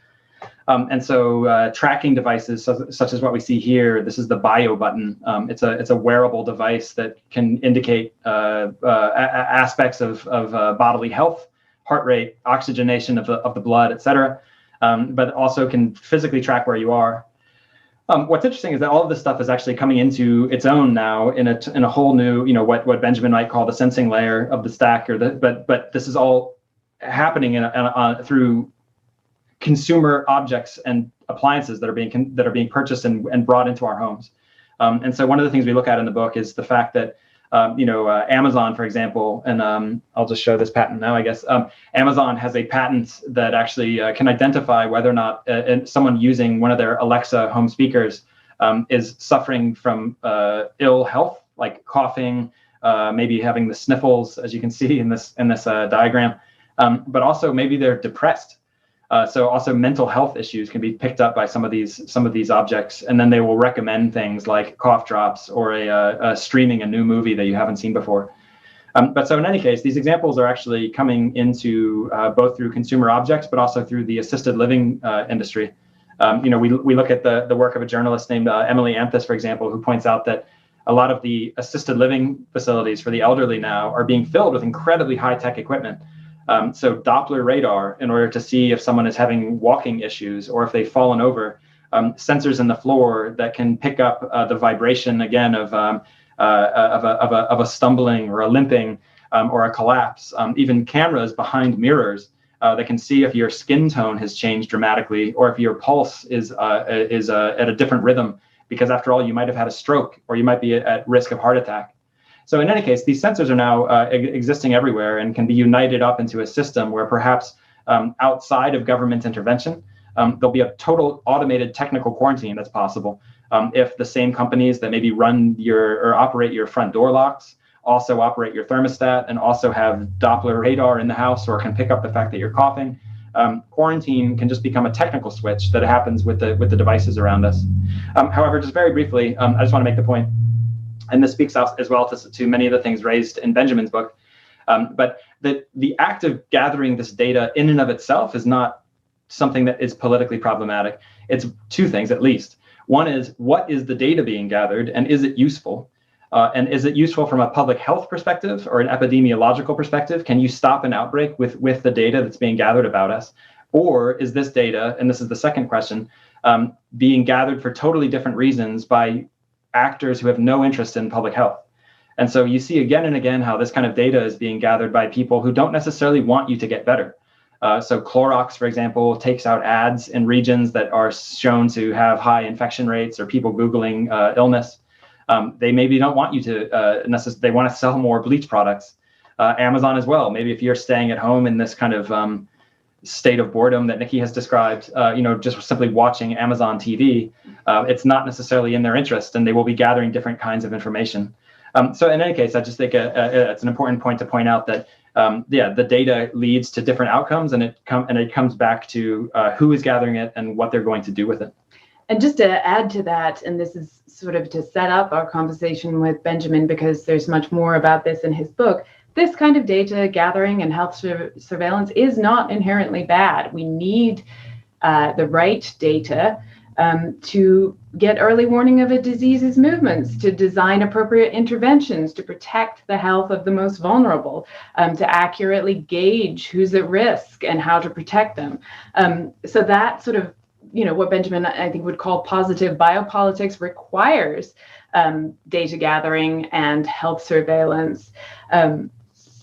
And so tracking devices such as what we see here, this is the BioButton. It's a wearable device that can indicate aspects of bodily health, heart rate, oxygenation of the blood, et cetera. but also can physically track where you are. What's interesting is that all of this stuff is actually coming into its own now in a whole new, what Benjamin might call the sensing layer of the stack, but this is all happening through consumer objects and appliances that are being purchased and brought into our homes. And so one of the things we look at in the book is the fact that Amazon, for example, and I'll just show this patent now, I guess. Amazon has a patent that actually can identify whether or not someone using one of their Alexa home speakers is suffering from ill health, like coughing, maybe having the sniffles, as you can see in this diagram, but also maybe they're depressed. So also mental health issues can be picked up by some of these objects, and then they will recommend things like cough drops or streaming a new movie that you haven't seen before. But so in any case, these examples are actually coming into both through consumer objects, but also through the assisted living industry. We look at the work of a journalist named Emily Anthus, for example, who points out that a lot of the assisted living facilities for the elderly now are being filled with incredibly high-tech equipment. So Doppler radar, in order to see if someone is having walking issues or if they've fallen over, sensors in the floor that can pick up the vibration again of a stumbling or a limping or a collapse. Even cameras behind mirrors that can see if your skin tone has changed dramatically or if your pulse is at a different rhythm, because after all, you might have had a stroke or you might be at risk of heart attack. So in any case, these sensors are now existing everywhere and can be united up into a system where perhaps outside of government intervention, there'll be a total automated technical quarantine that's possible. If the same companies that maybe run or operate your front door locks also operate your thermostat and also have Doppler radar in the house or can pick up the fact that you're coughing, quarantine can just become a technical switch that happens with the devices around us. However, just very briefly, I just want to make the point, and this speaks as well to many of the things raised in Benjamin's book, but the act of gathering this data in and of itself is not something that is politically problematic. It's two things at least. One is, what is the data being gathered and is it useful? And is it useful from a public health perspective or an epidemiological perspective? Can you stop an outbreak with the data that's being gathered about us? Or is this data, and this is the second question, being gathered for totally different reasons by actors who have no interest in public health? And so you see again and again how this kind of data is being gathered by people who don't necessarily want you to get better. So Clorox, for example, takes out ads in regions that are shown to have high infection rates or people Googling illness. They maybe don't want you to they want to sell more bleach products. Amazon as well. Maybe if you're staying at home in this kind of state of boredom that Nikki has described, just simply watching Amazon TV, it's not necessarily in their interest, and they will be gathering different kinds of information. So in any case, I just think it's an important point to point out that the data leads to different outcomes, and it comes back to who is gathering it and what they're going to do with it. And just to add to that, and this is sort of to set up our conversation with Benjamin, because there's much more about this in his book, this kind of data gathering and health surveillance is not inherently bad. We need the right data to get early warning of a disease's movements, to design appropriate interventions, to protect the health of the most vulnerable, to accurately gauge who's at risk and how to protect them. So that sort of, what Benjamin, I think, would call positive biopolitics requires data gathering and health surveillance.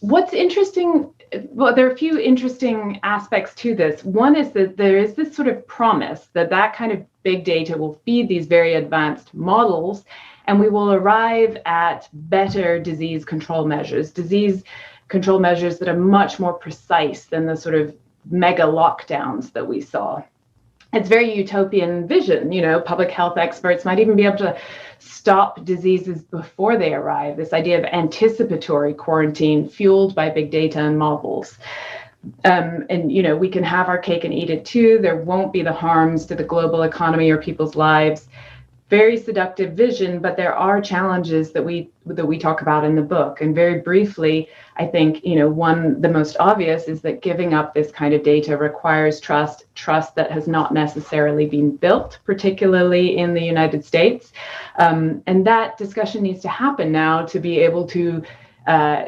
What's interesting, well, there are a few interesting aspects to this. One is that there is this sort of promise that kind of big data will feed these very advanced models, and we will arrive at better disease control measures that are much more precise than the sort of mega lockdowns that we saw. It's very utopian vision. Public health experts might even be able to stop diseases before they arrive. This idea of anticipatory quarantine fueled by big data and models. And we can have our cake and eat it too. There won't be the harms to the global economy or people's lives. Very seductive vision, but there are challenges that we talk about in the book. And very briefly, I think, the most obvious is that giving up this kind of data requires trust that has not necessarily been built, particularly in the United States. And that discussion needs to happen now to be able to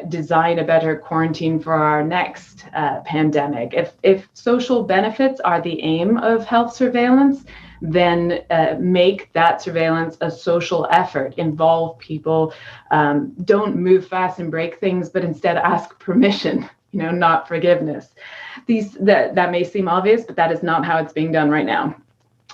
design a better quarantine for our next pandemic. If social benefits are the aim of health surveillance, then make that surveillance a social effort. Involve people. Don't move fast and break things, but instead ask permission, not forgiveness. That may seem obvious, but that is not how it's being done right now.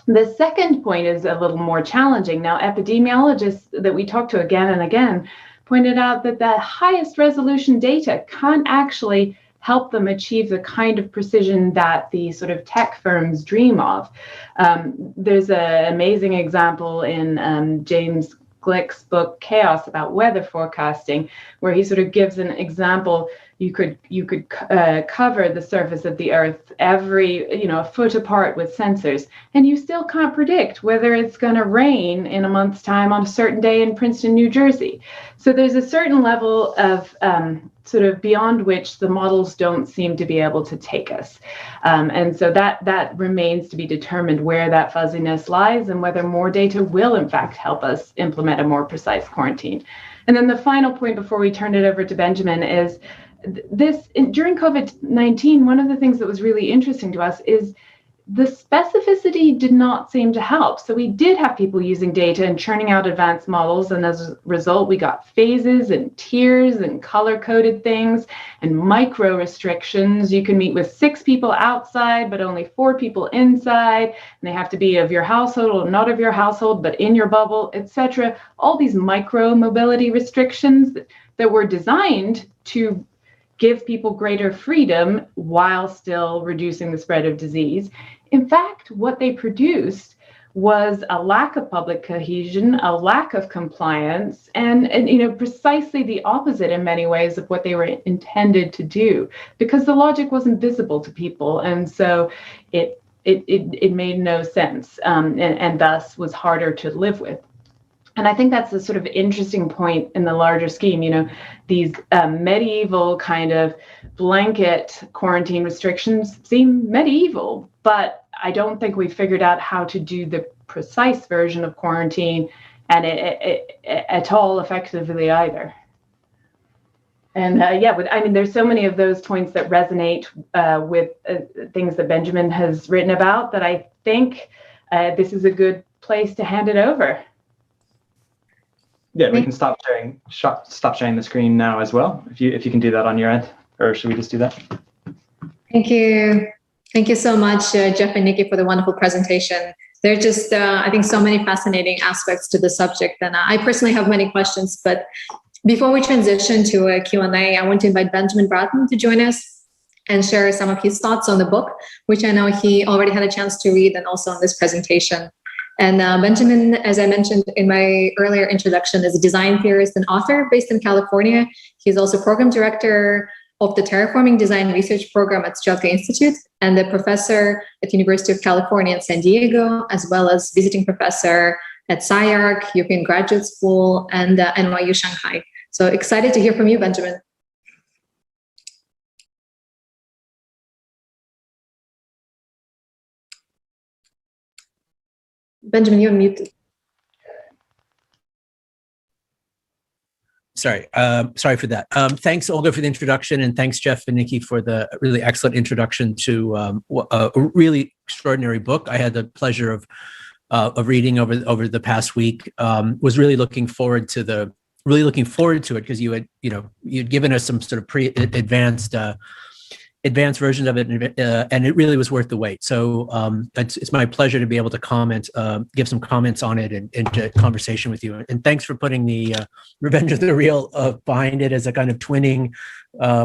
The second point is a little more challenging. Now, epidemiologists that we talk to again and again pointed out that the highest resolution data can't actually help them achieve the kind of precision that the sort of tech firms dream of. There's an amazing example in James Glick's book Chaos about weather forecasting, where he sort of gives an example. You could cover the surface of the Earth a foot apart with sensors, and you still can't predict whether it's going to rain in a month's time on a certain day in Princeton, New Jersey. So there's a certain level of sort of beyond which the models don't seem to be able to take us. And so that remains to be determined where that fuzziness lies and whether more data will in fact help us implement a more precise quarantine. And then the final point before we turn it over to Benjamin is during COVID-19, one of the things that was really interesting to us is the specificity did not seem to help. So we did have people using data and churning out advanced models. And as a result, we got phases and tiers and color-coded things and micro restrictions. You can meet with 6 people outside, but only 4 people inside. And they have to be of your household or not of your household, but in your bubble, etc. All these micro mobility restrictions that were designed to give people greater freedom while still reducing the spread of disease. In fact, what they produced was a lack of public cohesion, a lack of compliance, and precisely the opposite in many ways of what they were intended to do, because the logic wasn't visible to people, and so it made no sense, and thus was harder to live with. And I think that's a sort of interesting point in the larger scheme. These medieval kind of blanket quarantine restrictions seem medieval, but I don't think we figured out how to do the precise version of quarantine and at all effectively either. And there's so many of those points that resonate with things that Benjamin has written about that I think this is a good place to hand it over. Yeah, we can stop sharing the screen now as well, if you can do that on your end, or should we just do that? Thank you so much, Geoff and Nikki, for the wonderful presentation. There are just, I think, so many fascinating aspects to the subject, and I personally have many questions. But before we transition to a Q&A, I want to invite Benjamin Bratton to join us and share some of his thoughts on the book, which I know he already had a chance to read, and also on this presentation. And Benjamin, as I mentioned in my earlier introduction, is a design theorist and author based in California. He's also program director of the Terraforming Design Research Program at Strelka Institute and a professor at the University of California in San Diego, as well as visiting professor at SCI-Arc, European Graduate School, and NYU Shanghai. So excited to hear from you, Benjamin. Benjamin, you're muted. Sorry for that. Thanks, Olga, for the introduction, and thanks, Geoff and Nikki, for the really excellent introduction to a really extraordinary book. I had the pleasure of reading over the past week. Was really looking forward to it because you'd given us some sort of advanced version of it, and it really was worth the wait. So it's my pleasure to be able to give some comments on it and to conversation with you. And thanks for putting the Revenge of the Real behind it as a kind of twinning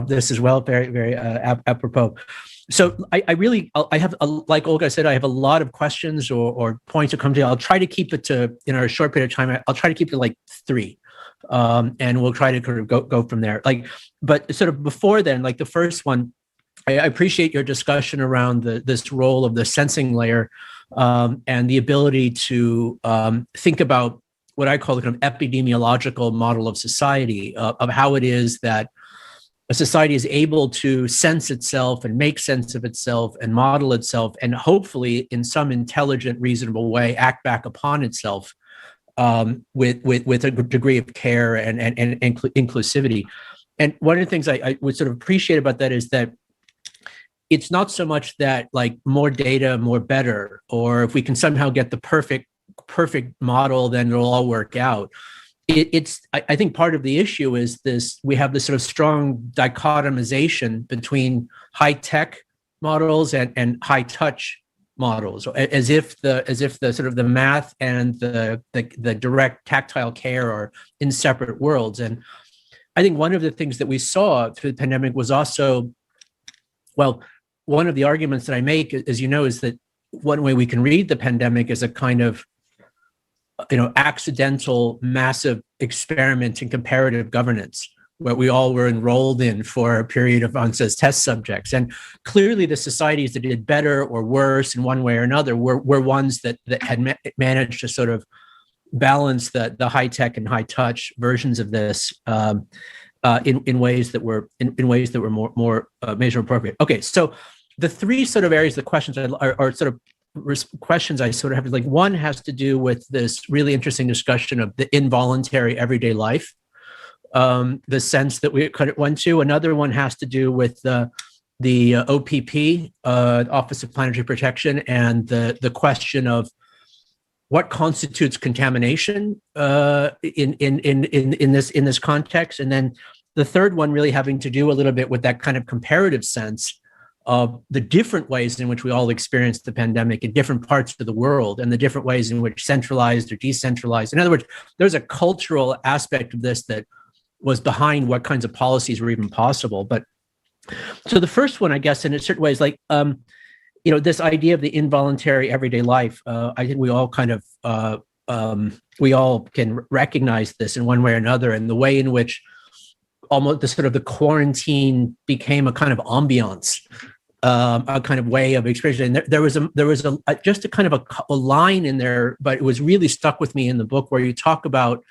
this as well. Very, very apropos. So I have, like Olga said, I have a lot of questions or points to come to. I'll try to keep it to, in our short period of time, I'll try to keep it like 3. And we'll try to kind of go from there. But sort of before then, like the first one, I appreciate your discussion around this role of the sensing layer and the ability to think about what I call the kind of epidemiological model of society, of how it is that a society is able to sense itself and make sense of itself and model itself, and hopefully in some intelligent, reasonable way act back upon itself with a degree of care and inclusivity. And one of the things I would sort of appreciate about that is that it's not so much that like more data, more better, or if we can somehow get the perfect model, then it'll all work out. I think part of the issue is we have this sort of strong dichotomization between high tech models and high touch models, as if the sort of the math and the direct tactile care are in separate worlds. And I think one of the things that we saw through the pandemic was also, well, one of the arguments that I make, as you know, is that one way we can read the pandemic is a kind of, accidental, massive experiment in comparative governance, where we all were enrolled in for a period of months as test subjects. And clearly the societies that did better or worse in one way or another were ones that had managed to sort of balance the high tech and high touch versions of this in ways that were more measure appropriate. Okay, so the three sort of areas of the questions are sort of questions I sort of have. Like, one has to do with this really interesting discussion of the involuntary everyday life, the sense that we kind of went to. Another one has to do with the OPP, Office of Planetary Protection, and the question of what constitutes contamination in this context. And then the third one really having to do a little bit with that kind of comparative sense of the different ways in which we all experienced the pandemic in different parts of the world, and the different ways in which centralized or decentralized. In other words, there's a cultural aspect of this that was behind what kinds of policies were even possible. But so the first one, I guess, in a certain way is like, this idea of the involuntary everyday life. I think we all kind of, we all can recognize this in one way or another, and the way in which almost the sort of the quarantine became a kind of ambiance, a kind of way of expression. And there was just a kind of a line in there, but it was really stuck with me in the book, where you talk about,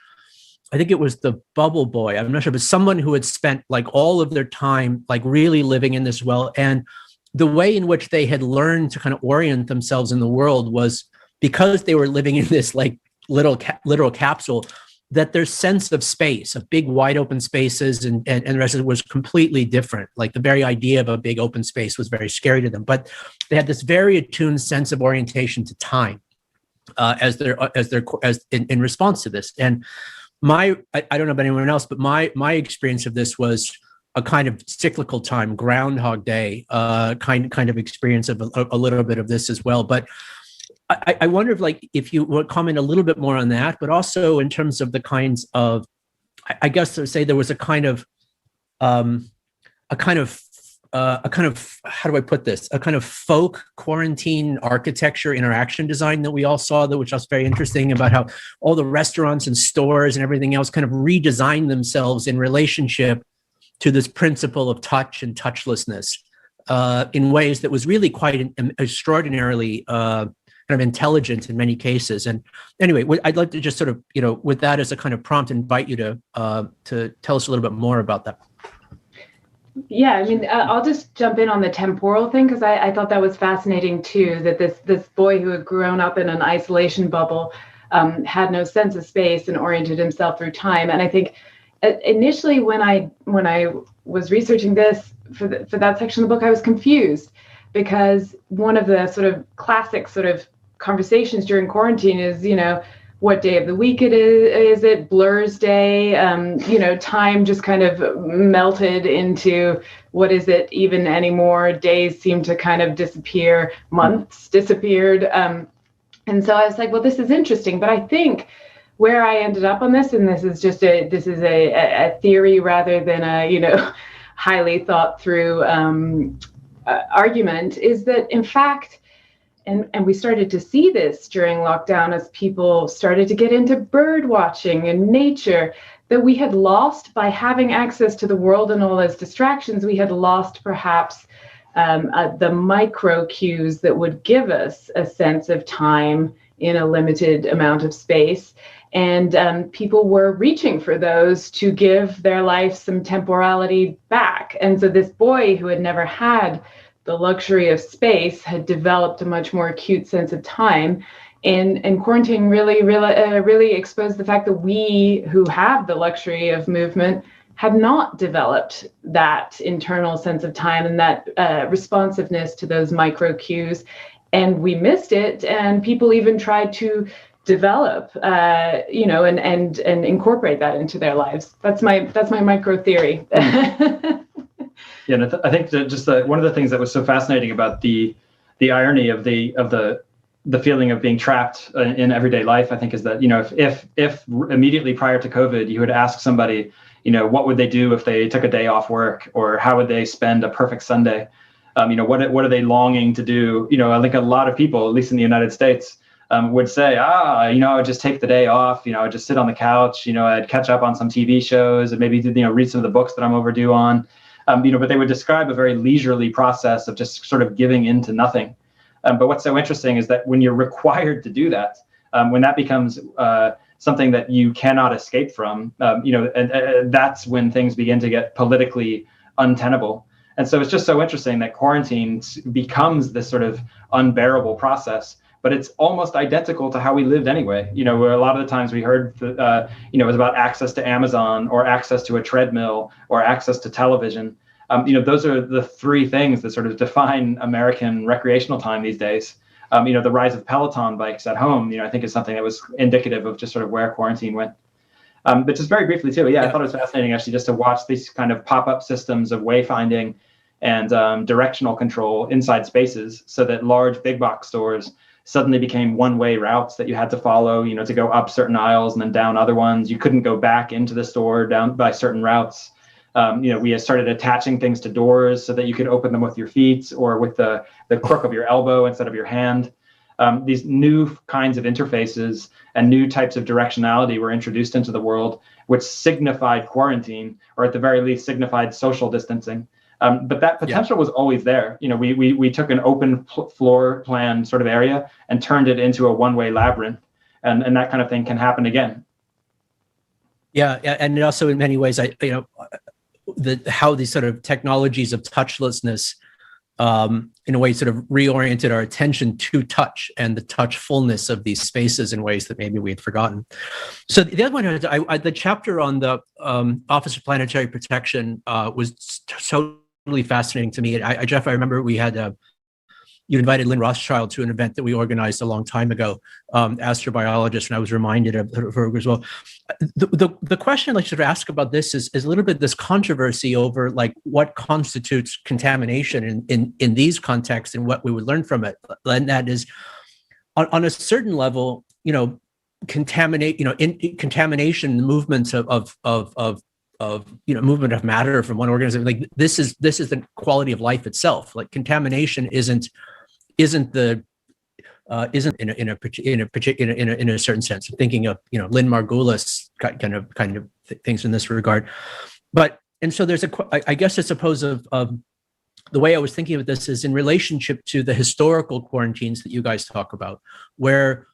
I think it was the bubble boy, I'm not sure, but someone who had spent like all of their time like really living in this well, and the way in which they had learned to kind of orient themselves in the world was because they were living in this like literal capsule, that their sense of space, of big wide open spaces and the rest of it was completely different. Like the very idea of a big open space was very scary to them, but they had this very attuned sense of orientation to time as in response to this. And I don't know about anyone else, but my experience of this was a kind of cyclical time, Groundhog Day kind of experience of a little bit of this as well. But I wonder if you would comment a little bit more on that, but also in terms of the kinds of, I guess to say there was a kind of how do I put this? A kind of folk quarantine architecture interaction design that we all saw, which was very interesting, about how all the restaurants and stores and everything else kind of redesigned themselves in relationship to this principle of touch and touchlessness in ways that was really quite extraordinarily kind of intelligent in many cases. And anyway, I'd like to just sort of, with that as a kind of prompt, invite you to tell us a little bit more about that. Yeah, I mean, I'll just jump in on the temporal thing, because I thought that was fascinating too, that this boy who had grown up in an isolation bubble had no sense of space and oriented himself through time. And I think initially when I was researching this for that section of the book, I was confused, because one of the sort of classic sort of conversations during quarantine is, what day of the week it is it Blur's day, time just kind of melted into what is it even anymore? Days seem to kind of disappear, months disappeared. And so I was like, well, this is interesting. But I think where I ended up on this, and this is a theory rather than a, highly thought through argument, is that in fact, and we started to see this during lockdown as people started to get into bird watching and nature, that we had lost, by having access to the world and all those distractions, we had lost perhaps the micro cues that would give us a sense of time in a limited amount of space. And people were reaching for those to give their life some temporality back. And so this boy who had never had the luxury of space had developed a much more acute sense of time. And quarantine really exposed the fact that we who have the luxury of movement had not developed that internal sense of time and that responsiveness to those micro cues. And we missed it, and people even tried to develop, and incorporate that into their lives. That's my micro theory. Yeah, and I think that just one of the things that was so fascinating about the irony of the feeling of being trapped in everyday life, I think, is that, if immediately prior to COVID you would ask somebody, what would they do if they took a day off work, or how would they spend a perfect Sunday? What are they longing to do? I think a lot of people, at least in the United States, would say, I would just take the day off. I'd just sit on the couch. I'd catch up on some TV shows and maybe read some of the books that I'm overdue on. But they would describe a very leisurely process of just sort of giving into nothing. But what's so interesting is that when you're required to do that, when that becomes something that you cannot escape from, and that's when things begin to get politically untenable. And so it's just so interesting that quarantine becomes this sort of unbearable process, but it's almost identical to how we lived anyway. Where a lot of the times we heard, it was about access to Amazon, or access to a treadmill, or access to television. Those are the three things that sort of define American recreational time these days. The rise of Peloton bikes at home, I think is something that was indicative of just sort of where quarantine went. But just very briefly too, I thought it was fascinating actually just to watch these kind of pop-up systems of wayfinding and directional control inside spaces, so that large big box stores suddenly became one-way routes that you had to follow, to go up certain aisles and then down other ones. You couldn't go back into the store down by certain routes. We had started attaching things to doors so that you could open them with your feet or with the crook of your elbow instead of your hand. These new kinds of interfaces and new types of directionality were introduced into the world, which signified quarantine, or at the very least signified social distancing. But that potential was always there. We took an open floor plan sort of area and turned it into a one-way labyrinth, and that kind of thing can happen again. Yeah, and also in many ways, how these sort of technologies of touchlessness, in a way, sort of reoriented our attention to touch and the touchfulness of these spaces in ways that maybe we had forgotten. So the other one, the chapter on the Office of Planetary Protection was totally fascinating to me. Geoff, I remember we had you invited Lynn Rothschild to an event that we organized a long time ago, astrobiologist, and I was reminded of her as well. The question I'd like to ask about this is a little bit this controversy over like what constitutes contamination in these contexts and what we would learn from it. And that is, on a certain level, contamination movements of movement of matter from one organism, like this is the quality of life itself. Like contamination isn't in a certain sense. I'm thinking of Lynn Margulis kind of things in this regard. And so there's I guess I suppose of the way I was thinking of this is in relationship to the historical quarantines that you guys talk about, where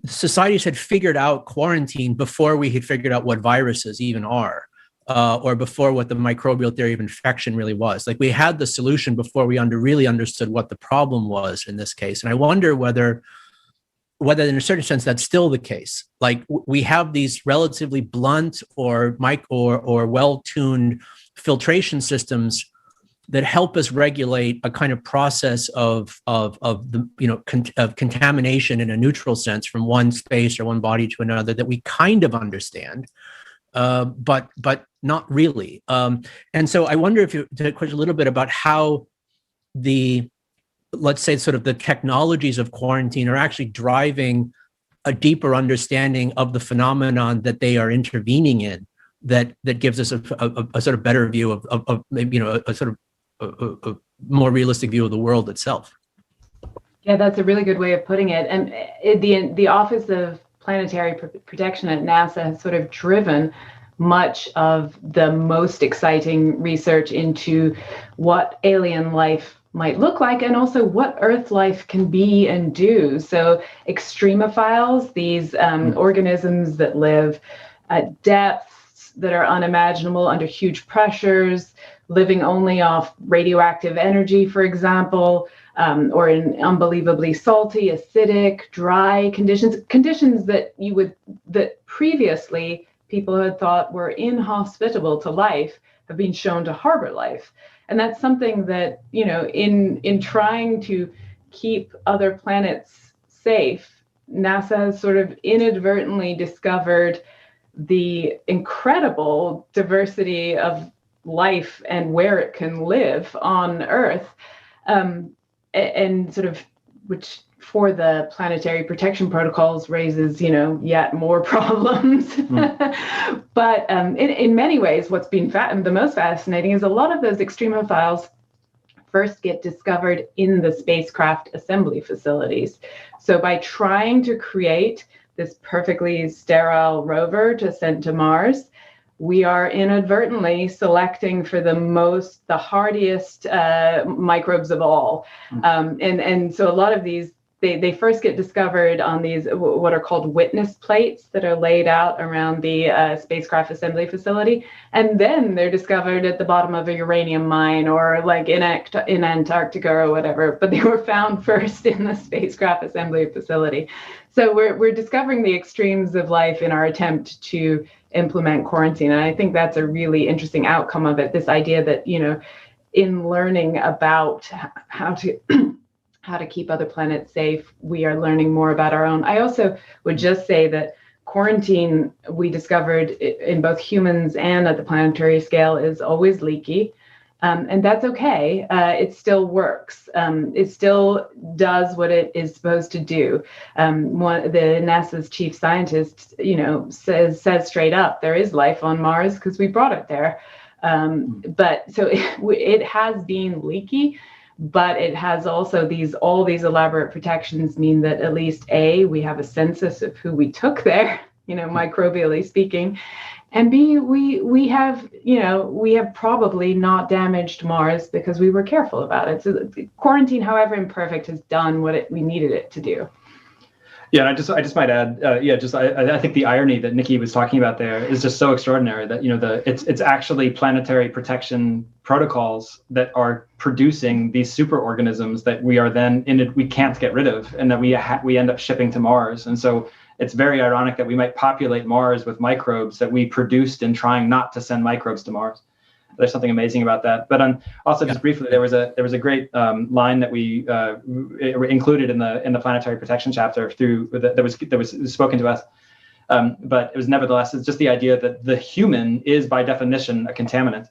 societies had figured out quarantine before we had figured out what viruses even are, or before what the microbial theory of infection really was. Like we had the solution before we really understood what the problem was in this case. And I wonder whether in a certain sense that's still the case. Like we have these relatively blunt or well-tuned filtration systems that help us regulate a kind of process of contamination in a neutral sense from one space or one body to another that we kind of understand, but not really. And so I wonder if you to question a little bit about how let's say sort of the technologies of quarantine are actually driving a deeper understanding of the phenomenon that they are intervening in, that gives us a sort of better view of maybe a sort of a more realistic view of the world itself. Yeah, that's a really good way of putting it. And the Office of Planetary Protection at NASA has sort of driven much of the most exciting research into what alien life might look like, and also what Earth life can be and do. So extremophiles, these organisms that live at depths that are unimaginable under huge pressures, living only off radioactive energy, for example, or in unbelievably salty, acidic, dry conditions that previously people who had thought were inhospitable to life have been shown to harbor life. And that's something that, in trying to keep other planets safe, NASA has sort of inadvertently discovered the incredible diversity of life and where it can live on Earth, and sort of, which for the planetary protection protocols raises, yet more problems. Mm. But in many ways, what's been the most fascinating is a lot of those extremophiles first get discovered in the spacecraft assembly facilities. So by trying to create this perfectly sterile rover to send to Mars, we are inadvertently selecting for the hardiest microbes of all. And so a lot of these, they first get discovered on these, what are called witness plates that are laid out around the spacecraft assembly facility. And then they're discovered at the bottom of a uranium mine or like in Antarctica or whatever, but they were found first in the spacecraft assembly facility. So we're discovering the extremes of life in our attempt to implement quarantine. And I think that's a really interesting outcome of it, this idea that, in learning about how to keep other planets safe, we are learning more about our own. I also would just say that quarantine, we discovered in both humans and at the planetary scale, is always leaky. And that's okay. It still works. It still does what it is supposed to do. The NASA's chief scientist, says straight up, there is life on Mars because we brought it there. But so it has been leaky, but it has also all these elaborate protections mean that at least we have a census of who we took there, microbially speaking. And B, we have probably not damaged Mars because we were careful about it. So quarantine, however imperfect, has done what we needed it to do. Yeah, and I just might add, I think the irony that Nikki was talking about there is just so extraordinary that it's actually planetary protection protocols that are producing these superorganisms that we are then we can't get rid of, and that we end up shipping to Mars. And so it's very ironic that we might populate Mars with microbes that we produced in trying not to send microbes to Mars. There's something amazing about that. But also just briefly, there was a great line that we included in the planetary protection chapter that was spoken to us. But it was nevertheless, it's just the idea that the human is by definition a contaminant.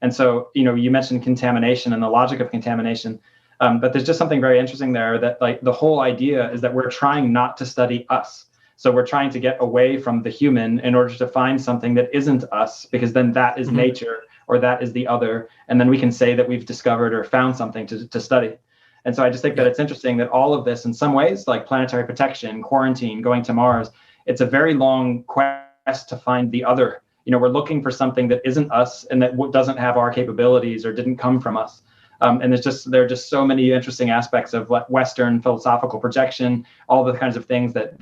And so, you mentioned contamination and the logic of contamination. But there's just something very interesting there that like the whole idea is that we're trying not to study us. So we're trying to get away from the human in order to find something that isn't us, because then that is nature, or that is the other, and then we can say that we've discovered or found something to study. And so I just think that it's interesting that all of this, in some ways, like planetary protection, quarantine, going to Mars, it's a very long quest to find the other. We're looking for something that isn't us and that doesn't have our capabilities or didn't come from us. And there are just so many interesting aspects of Western philosophical projection, all the kinds of things that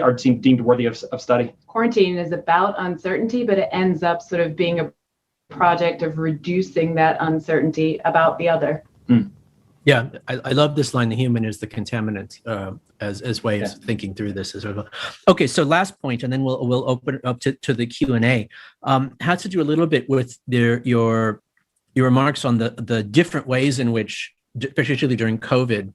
are deemed worthy of study. Quarantine is about uncertainty, but it ends up sort of being a project of reducing that uncertainty about the other. Yeah, I love this line, the human is the contaminant, as ways of thinking through this as well. Okay, so last point, and then we'll open it up to the Q&A. Has to do a little bit with your remarks on the different ways in which, particularly during COVID,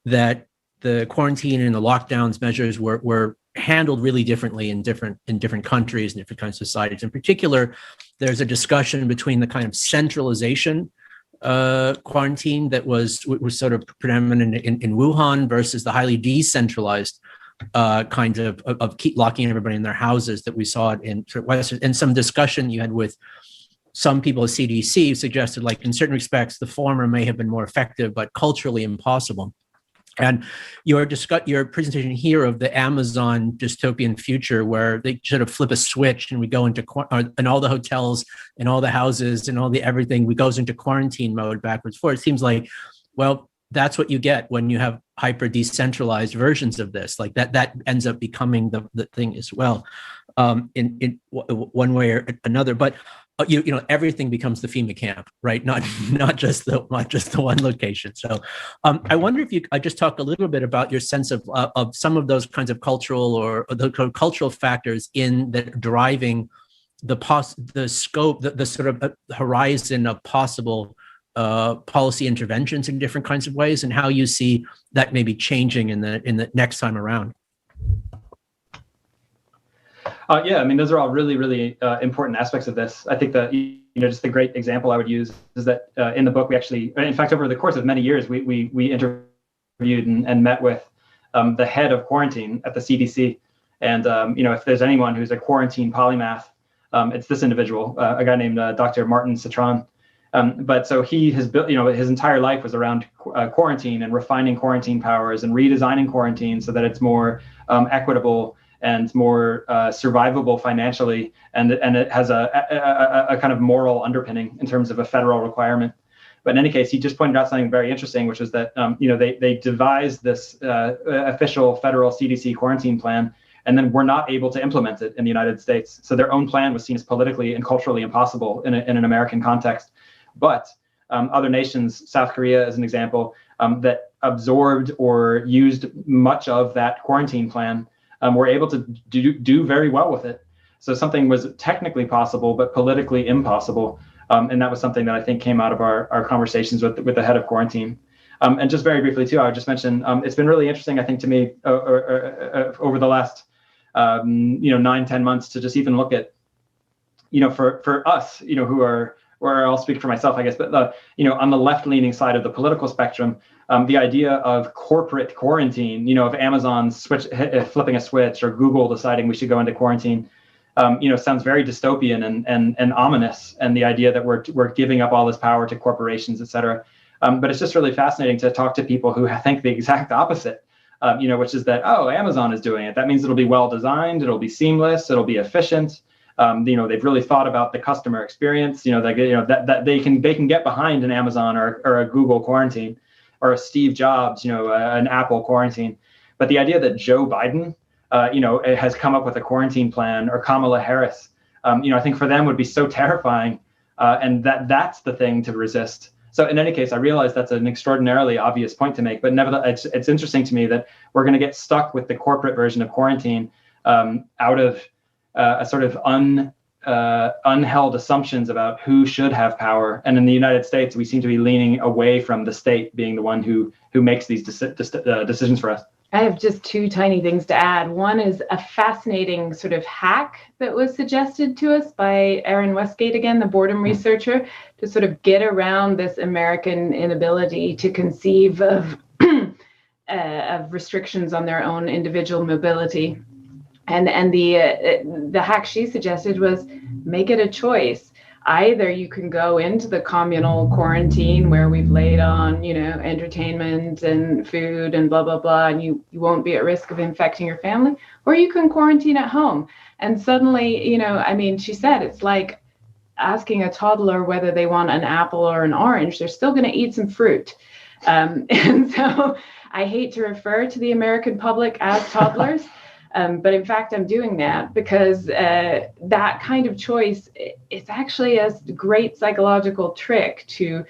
that the quarantine and the lockdowns measures were handled really differently in different countries and different kinds of societies. In particular, there's a discussion between the kind of centralization quarantine that was sort of predominant in Wuhan versus the highly decentralized kind of keep locking everybody in their houses that we saw it in Western. And some discussion you had with some people at CDC suggested, like in certain respects, the former may have been more effective, but culturally impossible. And your presentation here of the Amazon dystopian future, where they sort of flip a switch and we go into and all the hotels and all the houses and all the everything, we goes into quarantine mode backwards forward. It seems like, well, that's what you get when you have hyper decentralized versions of this. Like that ends up becoming the thing as well, in one way or another. But everything becomes the FEMA camp, right? Not just the one location. So I wonder if I just talk a little bit about your sense of some of those kinds of cultural or the cultural factors in that driving the scope, the sort of horizon of possible policy interventions in different kinds of ways, and how you see that maybe changing in the next time around. Yeah, I mean, those are all really, really important aspects of this. I think that, just the great example I would use is that in the book, we actually, in fact, over the course of many years, we interviewed and met with the head of quarantine at the CDC. And, if there's anyone who's a quarantine polymath, it's this individual, a guy named Dr. Martin Citron. But so he has built, his entire life was around quarantine and refining quarantine powers and redesigning quarantine so that it's more equitable and more survivable financially, and it has a kind of moral underpinning in terms of a federal requirement. But in any case, he just pointed out something very interesting, which was that they devised this official federal CDC quarantine plan, and then were not able to implement it in the United States. So their own plan was seen as politically and culturally impossible in an American context. But other nations, South Korea as an example, that absorbed or used much of that quarantine plan, were able to do very well with it. So something was technically possible, but politically impossible. And that was something that I think came out of our conversations with the head of quarantine. And just very briefly too, I would just mention, it's been really interesting, I think, to me over the last 9-10 months to just even look at, for us, who are, or I'll speak for myself, I guess, but on the left-leaning side of the political spectrum, the idea of corporate quarantine, of Amazon flipping a switch, or Google deciding we should go into quarantine, sounds very dystopian and ominous. And the idea that we're giving up all this power to corporations, et cetera. But it's just really fascinating to talk to people who think the exact opposite, which is that, Amazon is doing it. That means it'll be well designed, it'll be seamless, it'll be efficient. They've really thought about the customer experience. That they can get behind an Amazon or a Google quarantine, or a Steve Jobs, an Apple quarantine. But the idea that Joe Biden, has come up with a quarantine plan, or Kamala Harris, I think for them would be so terrifying, and that's the thing to resist. So in any case, I realize that's an extraordinarily obvious point to make, but nevertheless, it's interesting to me that we're going to get stuck with the corporate version of quarantine out of a sort of unheld assumptions about who should have power. And in the United States, we seem to be leaning away from the state being the one who makes these decisions for us. I have just two tiny things to add. One is a fascinating sort of hack that was suggested to us by Aaron Westgate, again, the boredom researcher, to sort of get around this American inability to conceive of restrictions on their own individual mobility. And the hack she suggested was make it a choice. Either you can go into the communal quarantine where we've laid on, entertainment and food and blah, blah, blah, and you won't be at risk of infecting your family, or you can quarantine at home. And suddenly, she said it's like asking a toddler whether they want an apple or an orange. They're still going to eat some fruit. And so I hate to refer to the American public as toddlers. But in fact, I'm doing that because that kind of choice, it's actually a great psychological trick to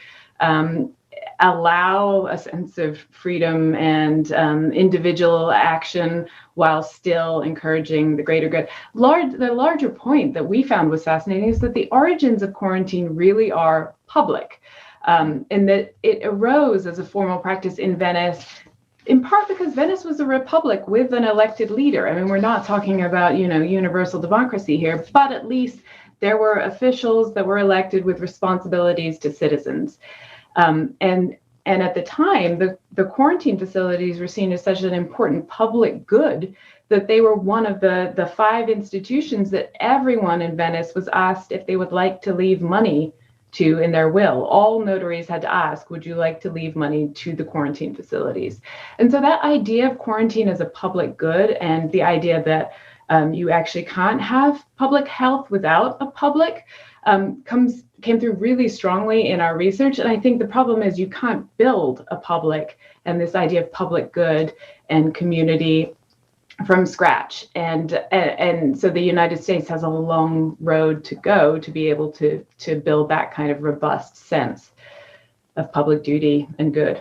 allow a sense of freedom and individual action while still encouraging the greater good. The larger point that we found was fascinating is that the origins of quarantine really are public, and that it arose as a formal practice in Venice, in part because Venice was a republic with an elected leader. I mean, we're not talking about, universal democracy here, but at least there were officials that were elected with responsibilities to citizens. And at the time, the quarantine facilities were seen as such an important public good that they were one of the 5 institutions that everyone in Venice was asked if they would like to leave money to in their will. All notaries had to ask, would you like to leave money to the quarantine facilities? And so that idea of quarantine as a public good, and the idea that you actually can't have public health without a public, came through really strongly in our research. And I think the problem is you can't build a public, and this idea of public good and community from scratch. And so the United States has a long road to go to be able to build that kind of robust sense of public duty and good.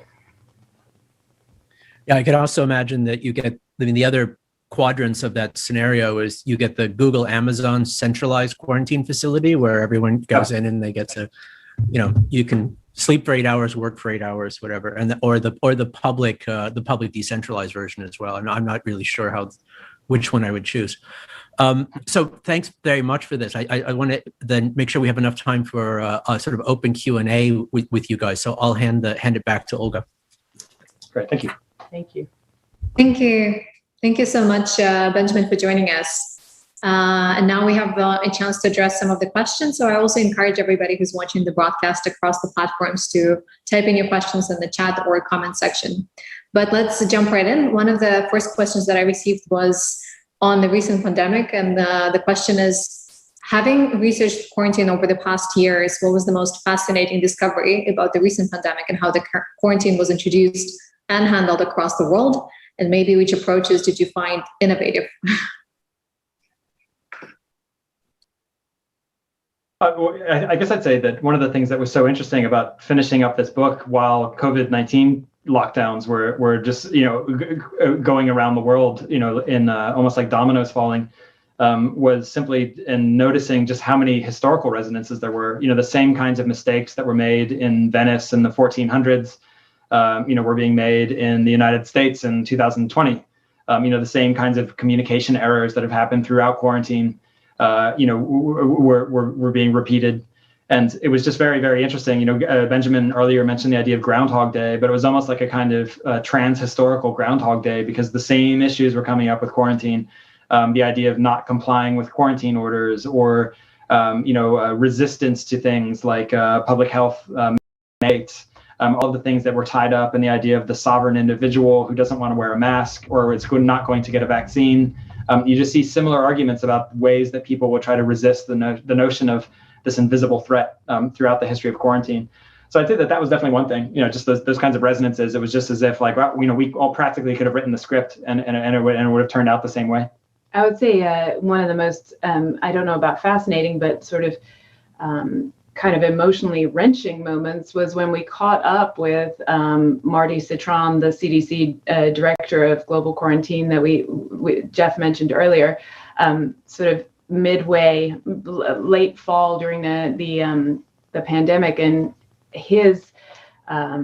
Yeah, I could also imagine that you get, I mean, the other quadrants of that scenario is you get the Google Amazon centralized quarantine facility where everyone goes in and they get to, you know, you can sleep for 8 hours, work for 8 hours, whatever, and or the public decentralized version as well. And I'm not really sure which one I would choose. So thanks very much for this. I want to then make sure we have enough time for a sort of open Q&A with you guys. So I'll hand it back to Olga. Great, thank you. Thank you. Thank you. Thank you so much, Benjamin, for joining us. And now we have a chance to address some of the questions. So I also encourage everybody who's watching the broadcast across the platforms to type in your questions in the chat or comment section. But let's jump right in. One of the first questions that I received was on the recent pandemic. And the question is, having researched quarantine over the past years, what was the most fascinating discovery about the recent pandemic and how the quarantine was introduced and handled across the world? And maybe which approaches did you find innovative? I guess I'd say that one of the things that was so interesting about finishing up this book while COVID-19 lockdowns were just, you know, going around the world, you know, in almost like dominoes falling, was simply in noticing just how many historical resonances there were. You know, the same kinds of mistakes that were made in Venice in the 1400s, you know, were being made in the United States in 2020. You know, the same kinds of communication errors that have happened throughout quarantine, you know, were being repeated. And it was just very, very interesting. You know, Benjamin earlier mentioned the idea of Groundhog Day, but it was almost like a kind of trans-historical Groundhog Day, because the same issues were coming up with quarantine. The idea of not complying with quarantine orders, or, you know, resistance to things like public health mandates, all the things that were tied up in the idea of the sovereign individual who doesn't want to wear a mask or is not going to get a vaccine. You just see similar arguments about ways that people will try to resist the notion of this invisible threat throughout the history of quarantine. So I think that was definitely one thing, you know, just those kinds of resonances. It was just as if like, well, you know, we all practically could have written the script and it would have turned out the same way. I would say one of the most, I don't know about fascinating, but sort of kind of emotionally wrenching moments was when we caught up with Marty Citron, the CDC director of global quarantine that Geoff mentioned earlier, sort of midway, late fall during the pandemic, and his, I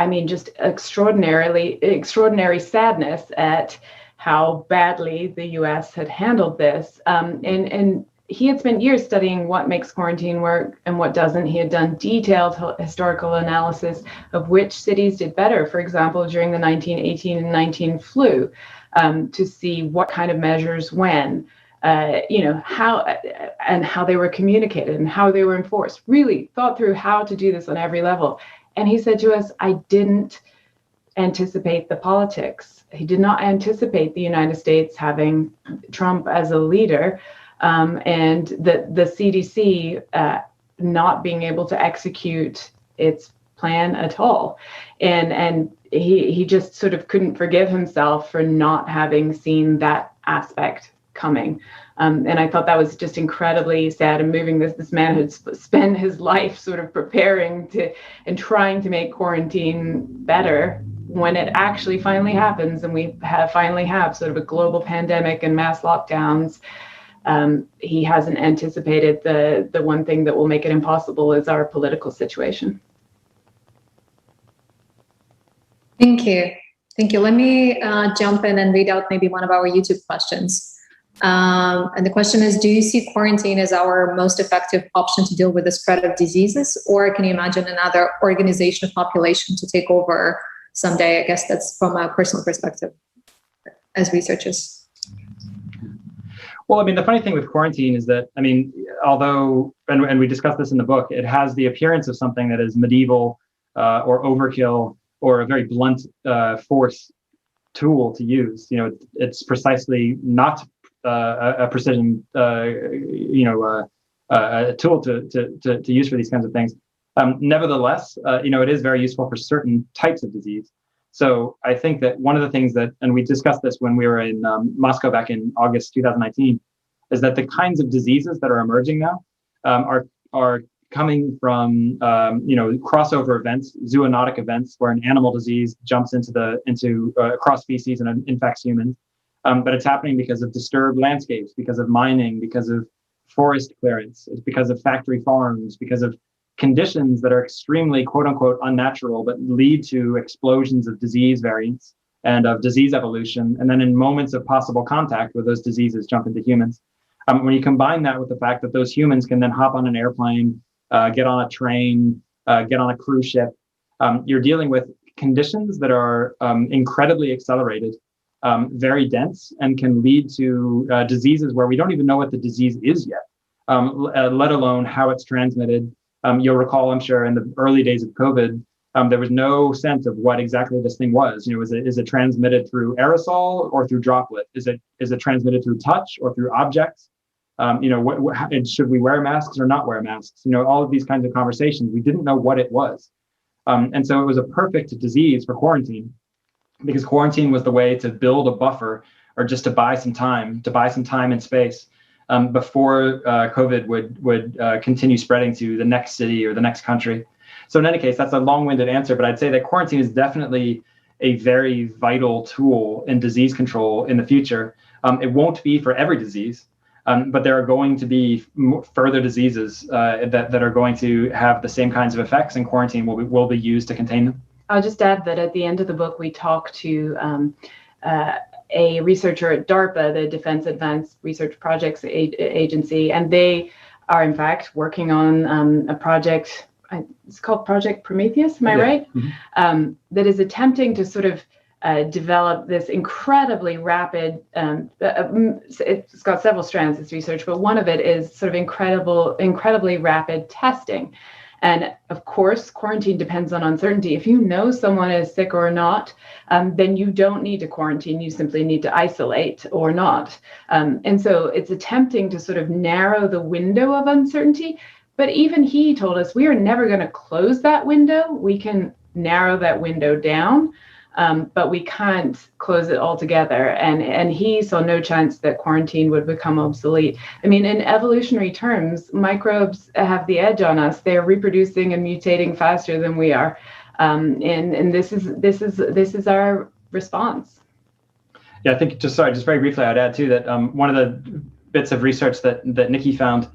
mean, just extraordinary sadness at how badly the U.S. had handled this, and he had spent years studying what makes quarantine work and what doesn't. He had done detailed historical analysis of which cities did better, for example, during the 1918 and 19 flu, to see what kind of measures when, you know, how they were communicated and how they were enforced. Really thought through how to do this on every level. And he said to us, I didn't anticipate the politics. He did not anticipate the United States having Trump as a leader. And the CDC not being able to execute its plan at all. And he just sort of couldn't forgive himself for not having seen that aspect coming. And I thought that was just incredibly sad and moving. This man had spent his life sort of preparing and trying to make quarantine better. When it actually finally happens and we finally have sort of a global pandemic and mass lockdowns, he hasn't anticipated the one thing that will make it impossible is our political situation. Thank you. Thank you. Let me jump in and read out maybe one of our YouTube questions. And the question is, do you see quarantine as our most effective option to deal with the spread of diseases? Or can you imagine another organization of population to take over someday? I guess that's from a personal perspective as researchers. Well, I mean, the funny thing with quarantine is that, I mean, although, and we discussed this in the book, it has the appearance of something that is medieval or overkill or a very blunt force tool to use. You know, it's precisely not a precision, you know, a tool to use for these kinds of things. Nevertheless, you know, it is very useful for certain types of disease. So I think that one of the things that, and we discussed this when we were in Moscow back in August 2019, is that the kinds of diseases that are emerging now are coming from crossover events, zoonotic events, where an animal disease jumps into cross species and infects humans. But it's happening because of disturbed landscapes, because of mining, because of forest clearance, it's because of factory farms, because of conditions that are extremely quote unquote unnatural, but lead to explosions of disease variants and of disease evolution. And then in moments of possible contact where those diseases jump into humans, when you combine that with the fact that those humans can then hop on an airplane, get on a train, get on a cruise ship, you're dealing with conditions that are incredibly accelerated, very dense, and can lead to diseases where we don't even know what the disease is yet, let alone how it's transmitted. You'll recall, I'm sure, in the early days of COVID, there was no sense of what exactly this thing was. Is it transmitted through aerosol or through droplet? Is it transmitted through touch or through objects? Should we wear masks or not wear masks? All of these kinds of conversations, we didn't know what it was. And so it was a perfect disease for quarantine, because quarantine was the way to build a buffer, or just to buy some time and space before COVID would continue spreading to the next city or the next country. So in any case, that's a long-winded answer, but I'd say that quarantine is definitely a very vital tool in disease control in the future. It won't be for every disease, but there are going to be further diseases that are going to have the same kinds of effects, and quarantine will be used to contain them. I'll just add that at the end of the book, we talk to a researcher at DARPA, the Defense Advanced Research Projects Agency, and they are in fact working on a project. It's called Project Prometheus. Am I right? Mm-hmm. That is attempting to sort of develop this incredibly rapid. It's got several strands, this research, but one of it is sort of incredibly rapid testing. And of course, quarantine depends on uncertainty. If you know someone is sick or not, then you don't need to quarantine. You simply need to isolate or not. And so it's attempting to sort of narrow the window of uncertainty. But even he told us we are never going to close that window. We can narrow that window down, but we can't close it altogether. And he saw no chance that quarantine would become obsolete. I mean, in evolutionary terms, microbes have the edge on us. They're reproducing and mutating faster than we are, and this is our response. Yeah, I think just very briefly, I'd add too that one of the bits of research that Nikki found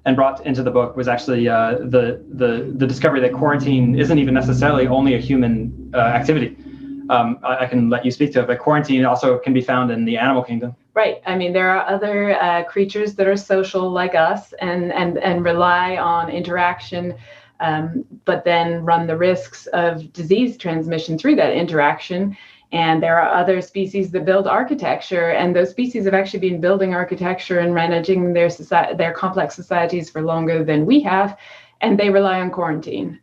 and brought into the book was actually the discovery that quarantine isn't even necessarily only a human activity. I can let you speak to it, but quarantine also can be found in the animal kingdom. Right. I mean, there are other creatures that are social like us and rely on interaction, but then run the risks of disease transmission through that interaction. And there are other species that build architecture, and those species have actually been building architecture and managing their complex societies for longer than we have. And they rely on quarantine.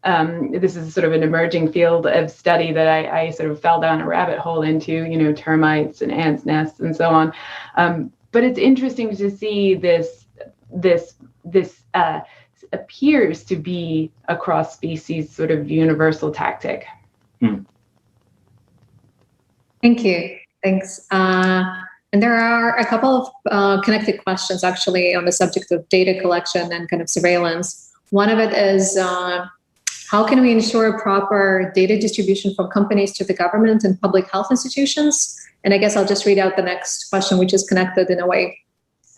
This is sort of an emerging field of study that I sort of fell down a rabbit hole into, termites and ants' nests and so on. But it's interesting to see this appears to be a cross-species sort of universal tactic. Thank you. Thanks. And there are a couple of connected questions actually on the subject of data collection and kind of surveillance. One of it is, how can we ensure proper data distribution from companies to the government and public health institutions? And I guess I'll just read out the next question, which is connected in a way.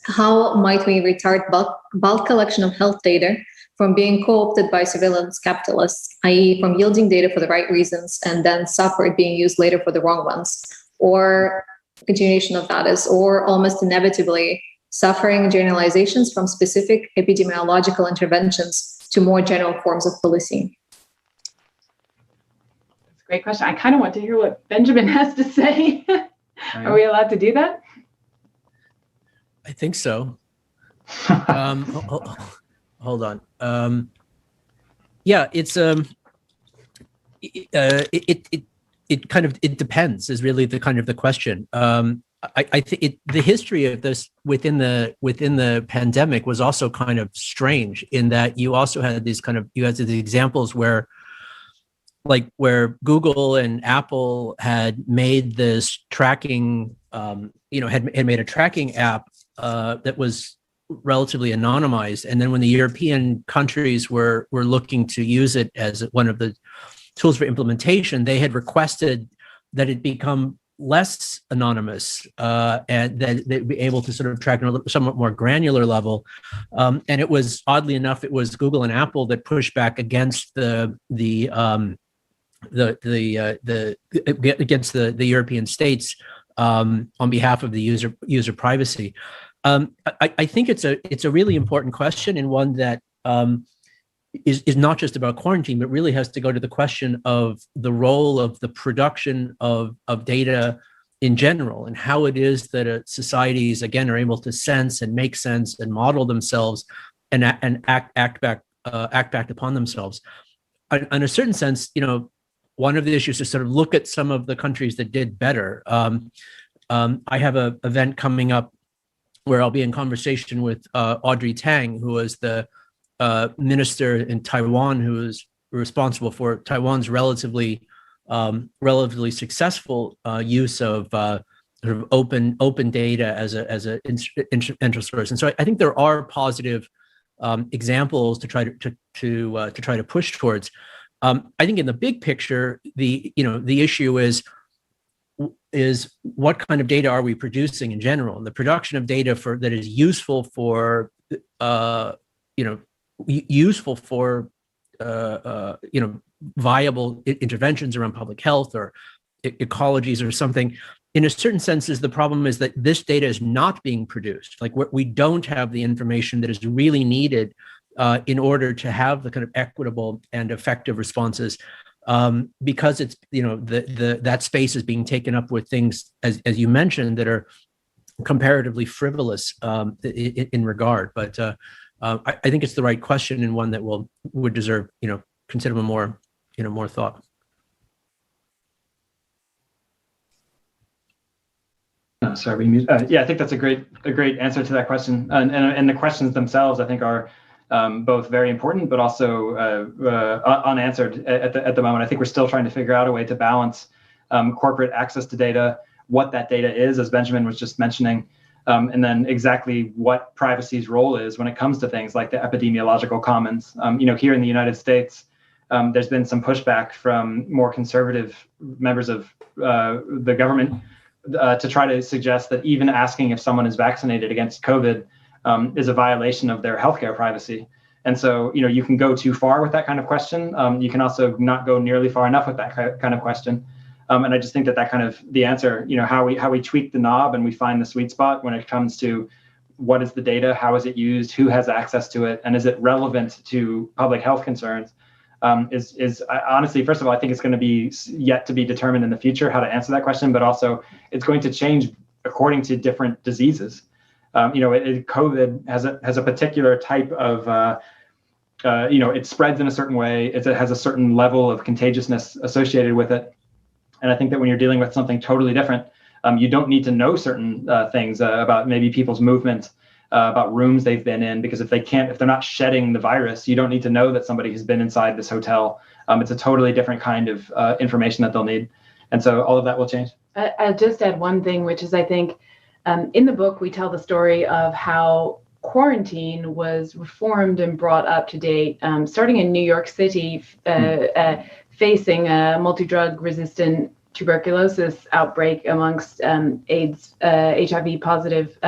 How might we retard bulk collection of health data from being co-opted by surveillance capitalists, i.e. from yielding data for the right reasons and then suffer it being used later for the wrong ones? Or continuation of that is, or almost inevitably, suffering generalizations from specific epidemiological interventions to more general forms of policing? That's a great question. I kind of want to hear what Benjamin has to say. Are we allowed to do that? I think so. Hold on. Yeah, it's it depends is really the kind of the question. I think the history of this within the pandemic was also kind of strange in that you also had these examples where like where Google and Apple had made this tracking, had made a tracking app that was relatively anonymized. And then when the European countries were looking to use it as one of the tools for implementation, they had requested that it become less anonymous and that they'd be able to sort of track on a somewhat more granular level. And it was, oddly enough, it was Google and Apple that pushed back against the European states on behalf of the user privacy. I think it's a really important question, and one that is not just about quarantine, but really has to go to the question of the role of the production of data in general, and how it is that societies, again, are able to sense and make sense and model themselves and act back upon themselves. In a certain sense, one of the issues is sort of look at some of the countries that did better. I have an event coming up where I'll be in conversation with Audrey Tang, who was the minister in Taiwan, who is responsible for Taiwan's relatively successful use of sort of open data as a interest source. And so I think there are positive examples to try to push towards. I think in the big picture, the issue is what kind of data are we producing in general, and the production of data that is useful for viable interventions around public health or ecologies or something. In a certain sense, the problem is that this data is not being produced. Like we don't have the information that is really needed in order to have the kind of equitable and effective responses, because it's that space is being taken up with things, as you mentioned, that are comparatively frivolous in regard. But I think it's the right question, and one that would deserve considerable more thought. Sorry, I think that's a great answer to that question, and the questions themselves, I think, are both very important, but also unanswered at the moment. I think we're still trying to figure out a way to balance corporate access to data, what that data is, as Benjamin was just mentioning, and then exactly what privacy's role is when it comes to things like the epidemiological commons. Here in the United States, there's been some pushback from more conservative members of the government to try to suggest that even asking if someone is vaccinated against COVID is a violation of their healthcare privacy. And so, you can go too far with that kind of question. You can also not go nearly far enough with that kind of question. And I just think that kind of the answer, how we tweak the knob and we find the sweet spot when it comes to what is the data, how is it used, who has access to it, and is it relevant to public health concerns, is honestly, first of all, I think it's going to be yet to be determined in the future how to answer that question, but also it's going to change according to different diseases. COVID has a particular type of, it spreads in a certain way. It has a certain level of contagiousness associated with it. And I think that when you're dealing with something totally different, you don't need to know certain things about maybe people's movement, about rooms they've been in, because if they're not shedding the virus, you don't need to know that somebody has been inside this hotel. It's a totally different kind of information that they'll need. And so all of that will change. I'll just add one thing, which is I think in the book, we tell the story of how quarantine was reformed and brought up to date, starting in New York City, facing a multi-drug resistant tuberculosis outbreak amongst AIDS, HIV positive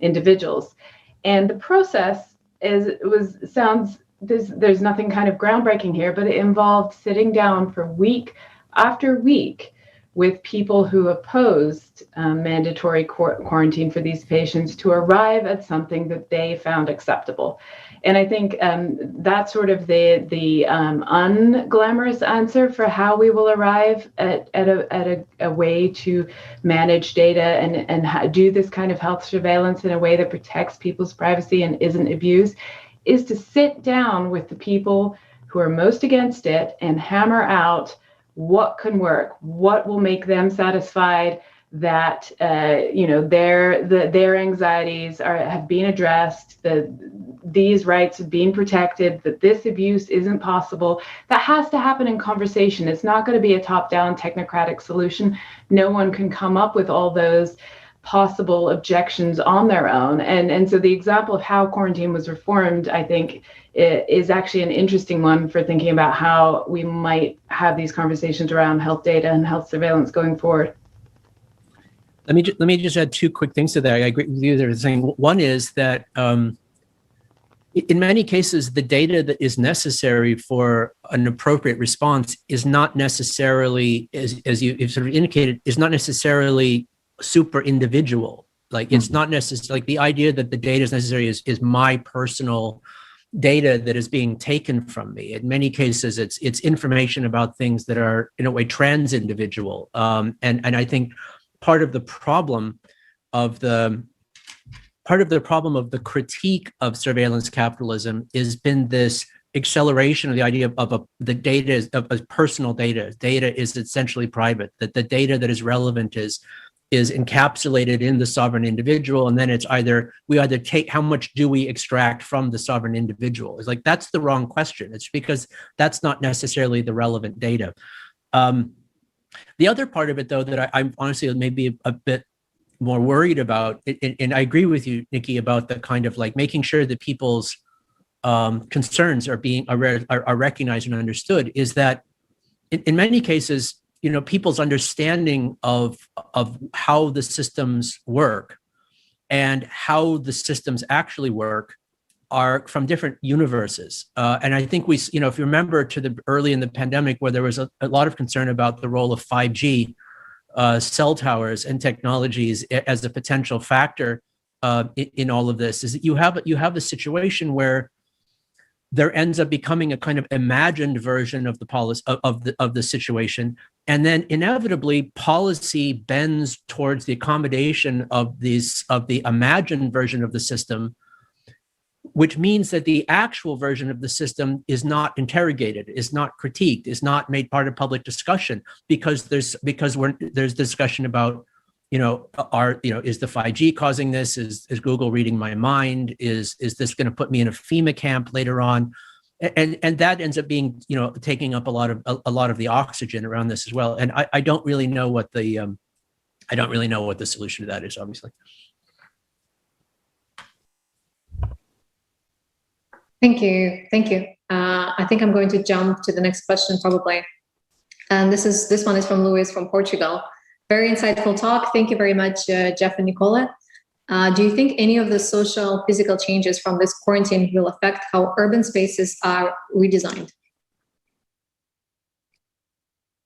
individuals. And the process there's nothing kind of groundbreaking here, but it involved sitting down for week after week with people who opposed mandatory quarantine for these patients to arrive at something that they found acceptable. And I think that's sort of the unglamorous answer for how we will arrive at a way to manage data and do this kind of health surveillance in a way that protects people's privacy and isn't abused, is to sit down with the people who are most against it and hammer out what can work, what will make them satisfied, that their anxieties have been addressed, that these rights have been protected, that this abuse isn't possible. That has to happen in conversation. It's not going to be a top-down technocratic solution. No one can come up with all those possible objections on their own. And so the example of how quarantine was reformed, I think, is actually an interesting one for thinking about how we might have these conversations around health data and health surveillance going forward. Let me just add two quick things to that. I agree with you. They're saying one is that in many cases, the data that is necessary for an appropriate response is not necessarily, as you sort of indicated, is not necessarily super individual. Like it's not necessarily like the idea that the data is necessary is my personal data that is being taken from me. In many cases, it's information about things that are in a way trans-individual. And I think part of the problem of the critique of surveillance capitalism has been this acceleration of the idea of the data of personal data. Data is essentially private. That the data that is relevant is encapsulated in the sovereign individual, and then it's we either take how much do we extract from the sovereign individual. It's like that's the wrong question. It's because that's not necessarily the relevant data. The other part of it, though, that I'm honestly maybe a bit more worried about, and I agree with you, Nikki, about the kind of like making sure that people's concerns are recognized and understood, is that in many cases, people's understanding of how the systems work and how the systems actually work are from different universes. And I think if you remember to the early in the pandemic where there was a lot of concern about the role of 5G cell towers and technologies as a potential factor in all of this, is that you have a situation where there ends up becoming a kind of imagined version of the policy of the situation, and then inevitably policy bends towards the accommodation of the imagined version of the system, which means that the actual version of the system is not interrogated, is not critiqued, is not made part of public discussion, because there's discussion about, is the 5G causing this? Is Google reading my mind? Is this going to put me in a FEMA camp later on? And that ends up being, taking up a lot of the oxygen around this as well. And I don't really know what the solution to that is, obviously. Thank you. I think I'm going to jump to the next question probably. And this one is from Luis from Portugal. Very insightful talk. Thank you very much, Geoff and Nicola. Do you think any of the social physical changes from this quarantine will affect how urban spaces are redesigned?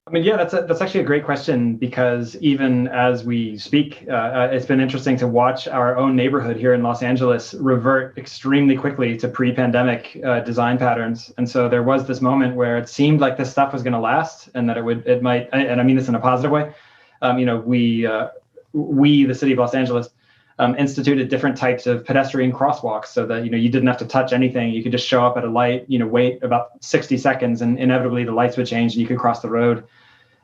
I mean, yeah, that's actually a great question, because even as we speak, it's been interesting to watch our own neighborhood here in Los Angeles revert extremely quickly to pre-pandemic design patterns. And so there was this moment where it seemed like this stuff was going to last, and that it might, and I mean this in a positive way. We, the city of Los Angeles, instituted different types of pedestrian crosswalks so that, you didn't have to touch anything. You could just show up at a light, wait about 60 seconds, and inevitably the lights would change and you could cross the road.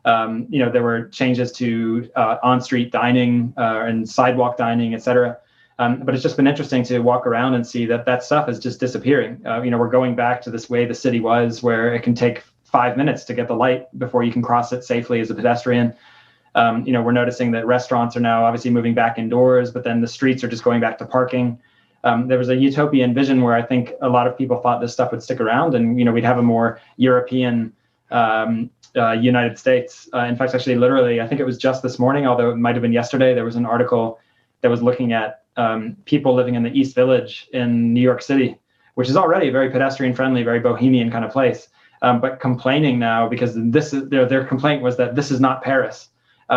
There were changes to on-street dining and sidewalk dining, et cetera. But it's just been interesting to walk around and see that stuff is just disappearing. We're going back to this way the city was, where it can take 5 minutes to get the light before you can cross it safely as a pedestrian. We're noticing that restaurants are now obviously moving back indoors, but then the streets are just going back to parking. There was a utopian vision where I think a lot of people thought this stuff would stick around, and we'd have a more European United States. In fact, actually, literally, I think it was just this morning, although it might have been yesterday, there was an article that was looking at people living in the East Village in New York City, which is already a very pedestrian friendly, very bohemian kind of place, but complaining now because their complaint was that this is not Paris.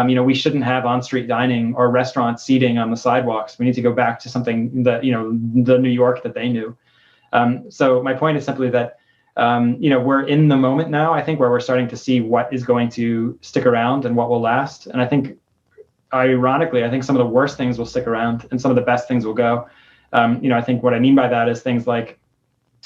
We shouldn't have on-street dining or restaurant seating on the sidewalks. We need to go back to something that, the New York that they knew. So my point is simply that, we're in the moment now, I think, where we're starting to see what is going to stick around and what will last. And I think, ironically, I think some of the worst things will stick around and some of the best things will go. I think what I mean by that is things like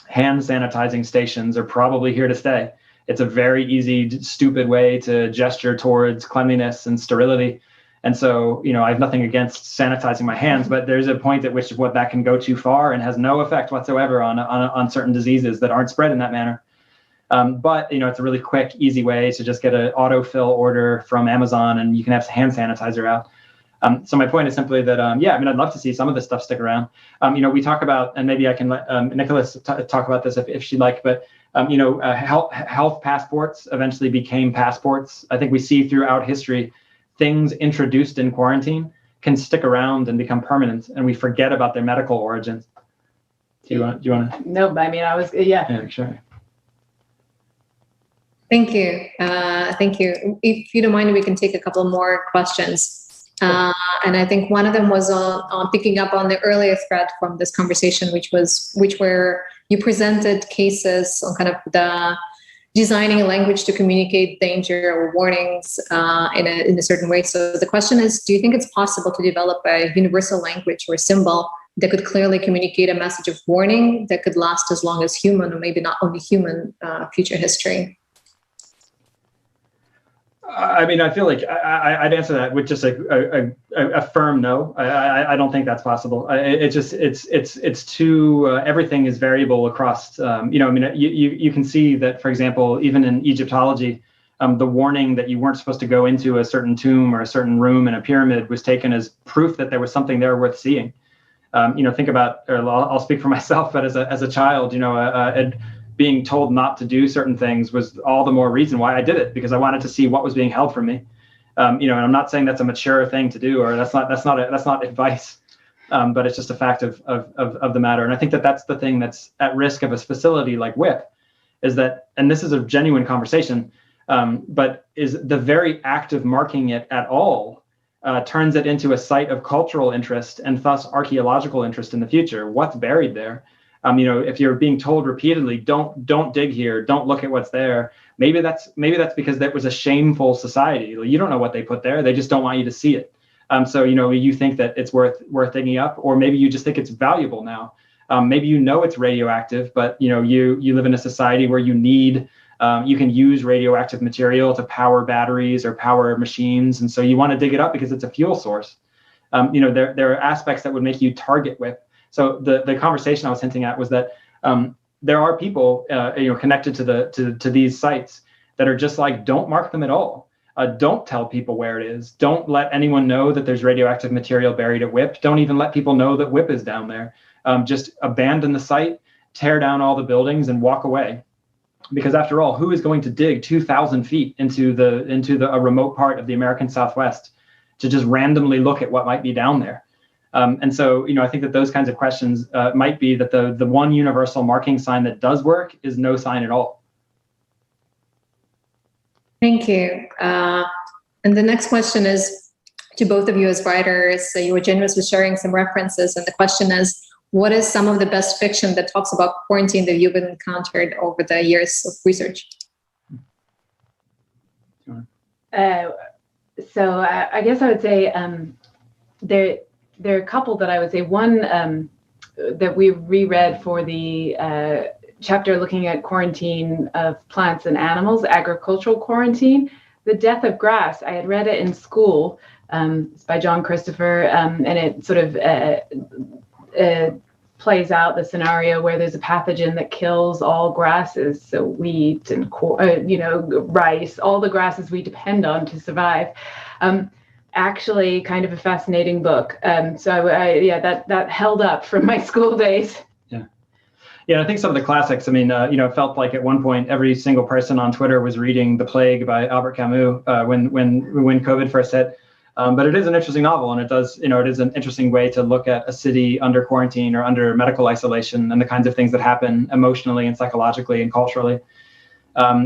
hand sanitizing stations are probably here to stay. It's a very easy, stupid way to gesture towards cleanliness and sterility. And so, I have nothing against sanitizing my hands, but there's a point at which what that can go too far and has no effect whatsoever on certain diseases that aren't spread in that manner. But it's a really quick, easy way to just get an autofill order from Amazon, and you can have hand sanitizer out. So my point is simply that, I'd love to see some of this stuff stick around. We talk about, and maybe I can let Nicola talk about this if she'd like, but health passports eventually became passports. I think we see throughout history things introduced in quarantine can stick around and become permanent, and we forget about their medical origins. Do you want to? No, yeah, sure. Thank you. Thank you. If you don't mind, we can take a couple more questions. And I think one of them was on picking up on the earlier thread from this conversation, which were you presented cases on kind of the designing a language to communicate danger or warnings in a certain way. So the question is, do you think it's possible to develop a universal language or symbol that could clearly communicate a message of warning that could last as long as human, or maybe not only human, future history? I feel like I'd answer that with just a firm no. I don't think that's possible. It's too everything is variable across. You can see that, for example, even in Egyptology, the warning that you weren't supposed to go into a certain tomb or a certain room in a pyramid was taken as proof that there was something there worth seeing. Think about, or I'll speak for myself, but as a child, being told not to do certain things was all the more reason why I did it, because I wanted to see what was being held from me. And I'm not saying that's a mature thing to do, or that's not advice, but it's just a fact of the matter. And I think that's the thing that's at risk of a facility like WIP, is that, and this is a genuine conversation, but is the very act of marking it at all turns it into a site of cultural interest and thus archaeological interest in the future. What's buried there? If you're being told repeatedly, don't dig here, don't look at what's there, maybe that's because that was a shameful society. You don't know what they put there. They just don't want you to see it. So you think that it's worth digging up, or maybe you just think it's valuable now. Maybe it's radioactive, but you live in a society where you can use radioactive material to power batteries or power machines, and so you want to dig it up because it's a fuel source. There are aspects that would make you target WIP. So the conversation I was hinting at was that there are people connected to these sites that are just like, don't mark them at all. Don't tell people where it is. Don't let anyone know that there's radioactive material buried at WIP. Don't even let people know that WIP is down there. Just abandon the site, tear down all the buildings, and walk away. Because after all, who is going to dig 2,000 feet into a remote part of the American Southwest to just randomly look at what might be down there? And so, I think that those kinds of questions might be that the one universal marking sign that does work is no sign at all. Thank you. And the next question is to both of you as writers. So you were generous with sharing some references. And the question is, what is some of the best fiction that talks about quarantine that you've encountered over the years of research? So I guess I would say there are a couple that I would say. One that we reread for the chapter looking at quarantine of plants and animals, agricultural quarantine, The Death of Grass. I had read it in school. It's by John Christopher, and it sort of plays out the scenario where there's a pathogen that kills all grasses, so wheat and rice, all the grasses we depend on to survive. Actually, kind of a fascinating book. So that held up from my school days. Yeah, I think some of the classics. It felt like at one point every single person on Twitter was reading *The Plague* by Albert Camus when COVID first hit. But it is an interesting novel, and it is an interesting way to look at a city under quarantine or under medical isolation and the kinds of things that happen emotionally and psychologically and culturally.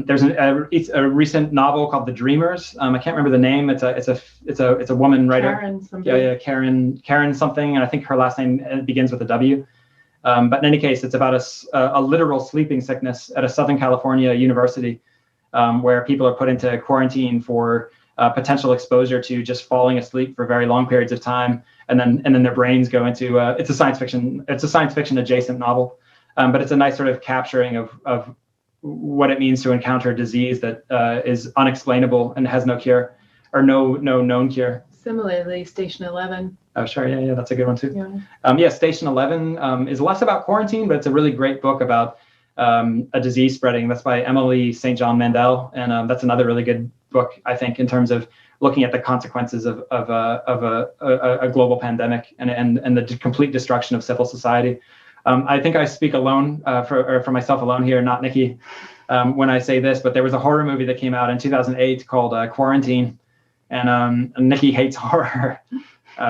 There's a recent novel called *The Dreamers*. I can't remember the name. It's a woman writer. Karen something. Yeah, Karen something, and I think her last name begins with a W. But in any case, it's about a literal sleeping sickness at a Southern California university, where people are put into quarantine for potential exposure to just falling asleep for very long periods of time, and then their brains go into it's a science fiction adjacent novel, but it's a nice sort of capturing of what it means to encounter a disease that is unexplainable and has no cure or no known cure. Similarly, Station 11. Oh, sure. Yeah, that's a good one too. Yeah. Station 11 is less about quarantine, but it's a really great book about a disease spreading. That's by Emily St. John Mandel, and that's another really good book, I think, in terms of looking at the consequences of a global pandemic and the complete destruction of civil society. I think I speak alone for myself alone here, not Nikki, when I say this, but there was a horror movie that came out in 2008 called Quarantine, and Nikki hates horror.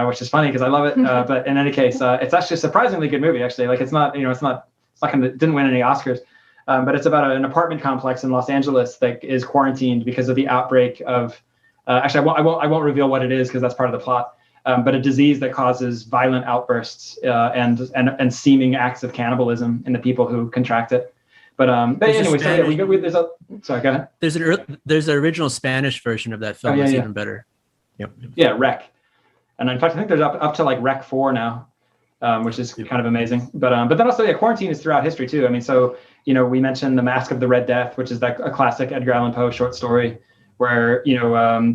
Which is funny because I love it. But in any case, it's actually a surprisingly good movie. Actually, like it's not didn't win any Oscars, but it's about an apartment complex in Los Angeles that is quarantined because of the outbreak of. Actually, I won't reveal what it is because that's part of the plot. But a disease that causes violent outbursts and seeming acts of cannibalism in the people who contract it. But anyway, so yeah, there's a. Sorry, go ahead. There's an original Spanish version of that film that's even better. Yep. Yeah, Rec. And in fact, I think there's up to like Rec 4 now, which is kind of amazing. But then also, quarantine is throughout history too. I mean, so we mentioned The Mask of the Red Death, which is a classic Edgar Allan Poe short story, where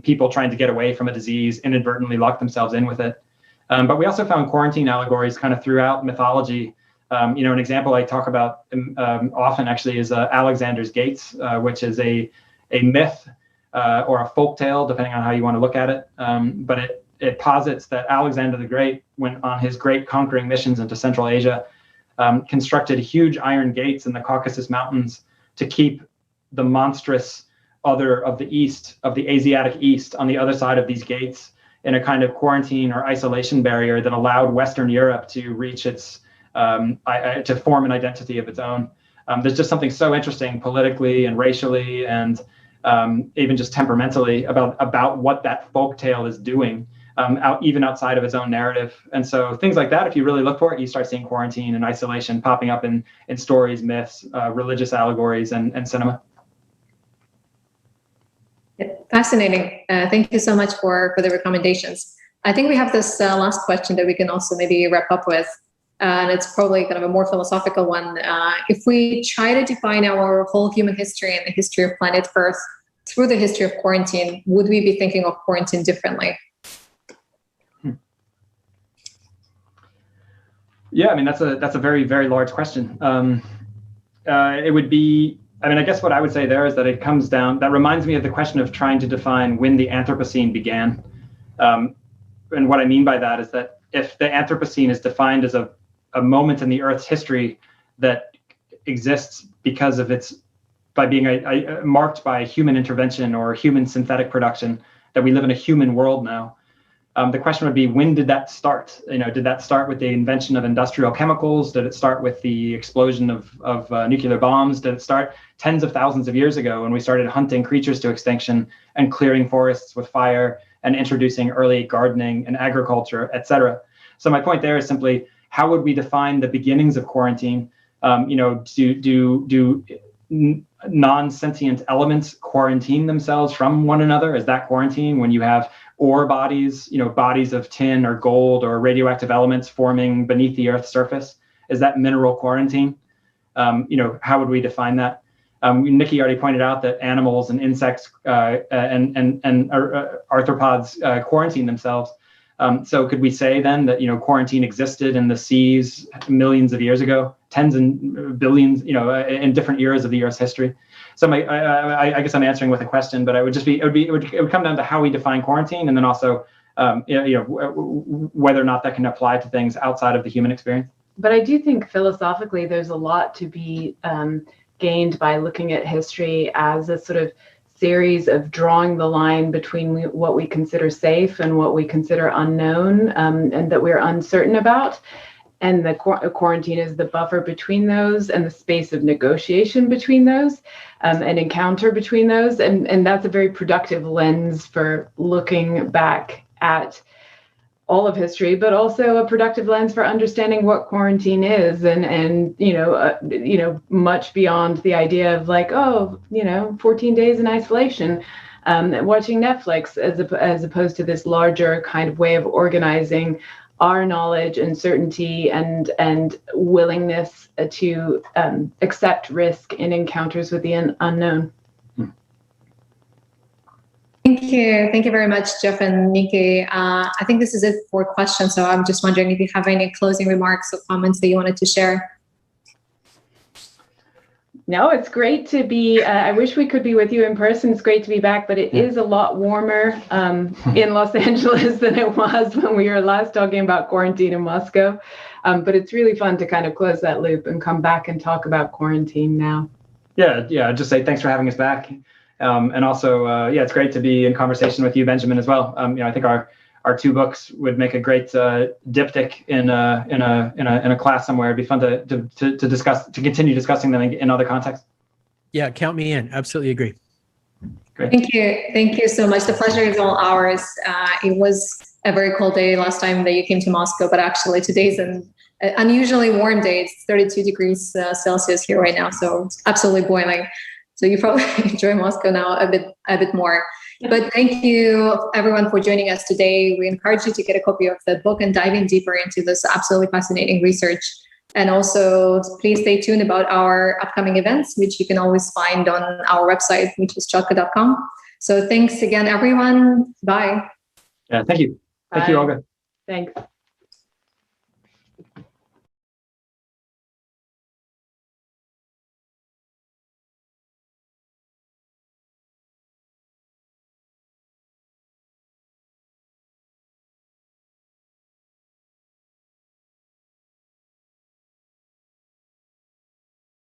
people trying to get away from a disease inadvertently lock themselves in with it. But we also found quarantine allegories kind of throughout mythology. An example I talk about often actually is Alexander's Gates, which is a myth or a folk tale, depending on how you want to look at it. But it posits that Alexander the Great went on his great conquering missions into Central Asia, constructed huge iron gates in the Caucasus Mountains to keep the monstrous other of the East, of the Asiatic East, on the other side of these gates in a kind of quarantine or isolation barrier that allowed Western Europe to reach its, to form an identity of its own. There's just something so interesting politically and racially and even just temperamentally about what that folk tale is doing. Even outside of its own narrative. And so things like that, if you really look for it, you start seeing quarantine and isolation popping up in stories, myths, religious allegories, and cinema. Fascinating. Thank you so much for the recommendations. I think we have this last question that we can also maybe wrap up with. And it's probably kind of a more philosophical one. If we try to define our whole human history and the history of planet Earth through the history of quarantine, would we be thinking of quarantine differently? Yeah, I mean, that's a very, very large question. It would be, I guess what I would say there is that it comes down, that reminds me of the question of trying to define when the Anthropocene began. And what I mean by that is that if the Anthropocene is defined as a moment in the Earth's history that exists because of by being marked by human intervention or human synthetic production, that we live in a human world now. The question would be, when did that start? Did that start with the invention of industrial chemicals? Did it start with the explosion of nuclear bombs? Did it start tens of thousands of years ago when we started hunting creatures to extinction and clearing forests with fire and introducing early gardening and agriculture, et cetera? So my point there is simply, how would we define the beginnings of quarantine? Do non-sentient elements quarantine themselves from one another? Is that quarantine when you have ore bodies, bodies of tin or gold or radioactive elements forming beneath the Earth's surface? Is that mineral quarantine? How would we define that? Nikki already pointed out that animals and insects and arthropods quarantine themselves. So could we say then that quarantine existed in the seas millions of years ago, tens and billions, in different eras of the Earth's history? So I guess I'm answering with a question, but it would come down to how we define quarantine, and then also whether or not that can apply to things outside of the human experience. But I do think philosophically there's a lot to be gained by looking at history as a sort of series of drawing the line between what we consider safe and what we consider unknown, and that we're uncertain about. And the quarantine is the buffer between those and the space of negotiation between those, and encounter between those. And that's a very productive lens for looking back at all of history, but also a productive lens for understanding what quarantine is, and much beyond the idea of 14 days in isolation, watching Netflix, as opposed to this larger kind of way of organizing our knowledge and certainty and willingness to accept risk in encounters with the unknown. Thank Thank you very much, Geoff and Nikki. I think this is it for questions. So I'm just wondering if you have any closing remarks or comments that you wanted to share. No, it's great to be, I wish we could be with you in person. It's great to be back, but it is a lot warmer in Los Angeles than it was when we were last talking about quarantine in Moscow. But it's really fun to kind of close that loop and come back and talk about quarantine now. Yeah, just say thanks for having us back. And also, it's great to be in conversation with you, Benjamin, as well. I think our two books would make a great diptych in a class somewhere. It'd be fun to continue discussing them in other contexts. Yeah, count me in. Absolutely agree. Great. Thank you so much. The pleasure is all ours. It was a very cold day last time that you came to Moscow, but actually today's an unusually warm day. It's 32 degrees Celsius here right now, so it's absolutely boiling. So you probably enjoy Moscow now a bit more. But thank you everyone for joining us today. We encourage you to get a copy of the book and dive in deeper into this absolutely fascinating research. And also please stay tuned about our upcoming events, which you can always find on our website, which is strelka.com. So thanks again, everyone. Bye. Yeah, thank you. Thank you, Olga. Thanks.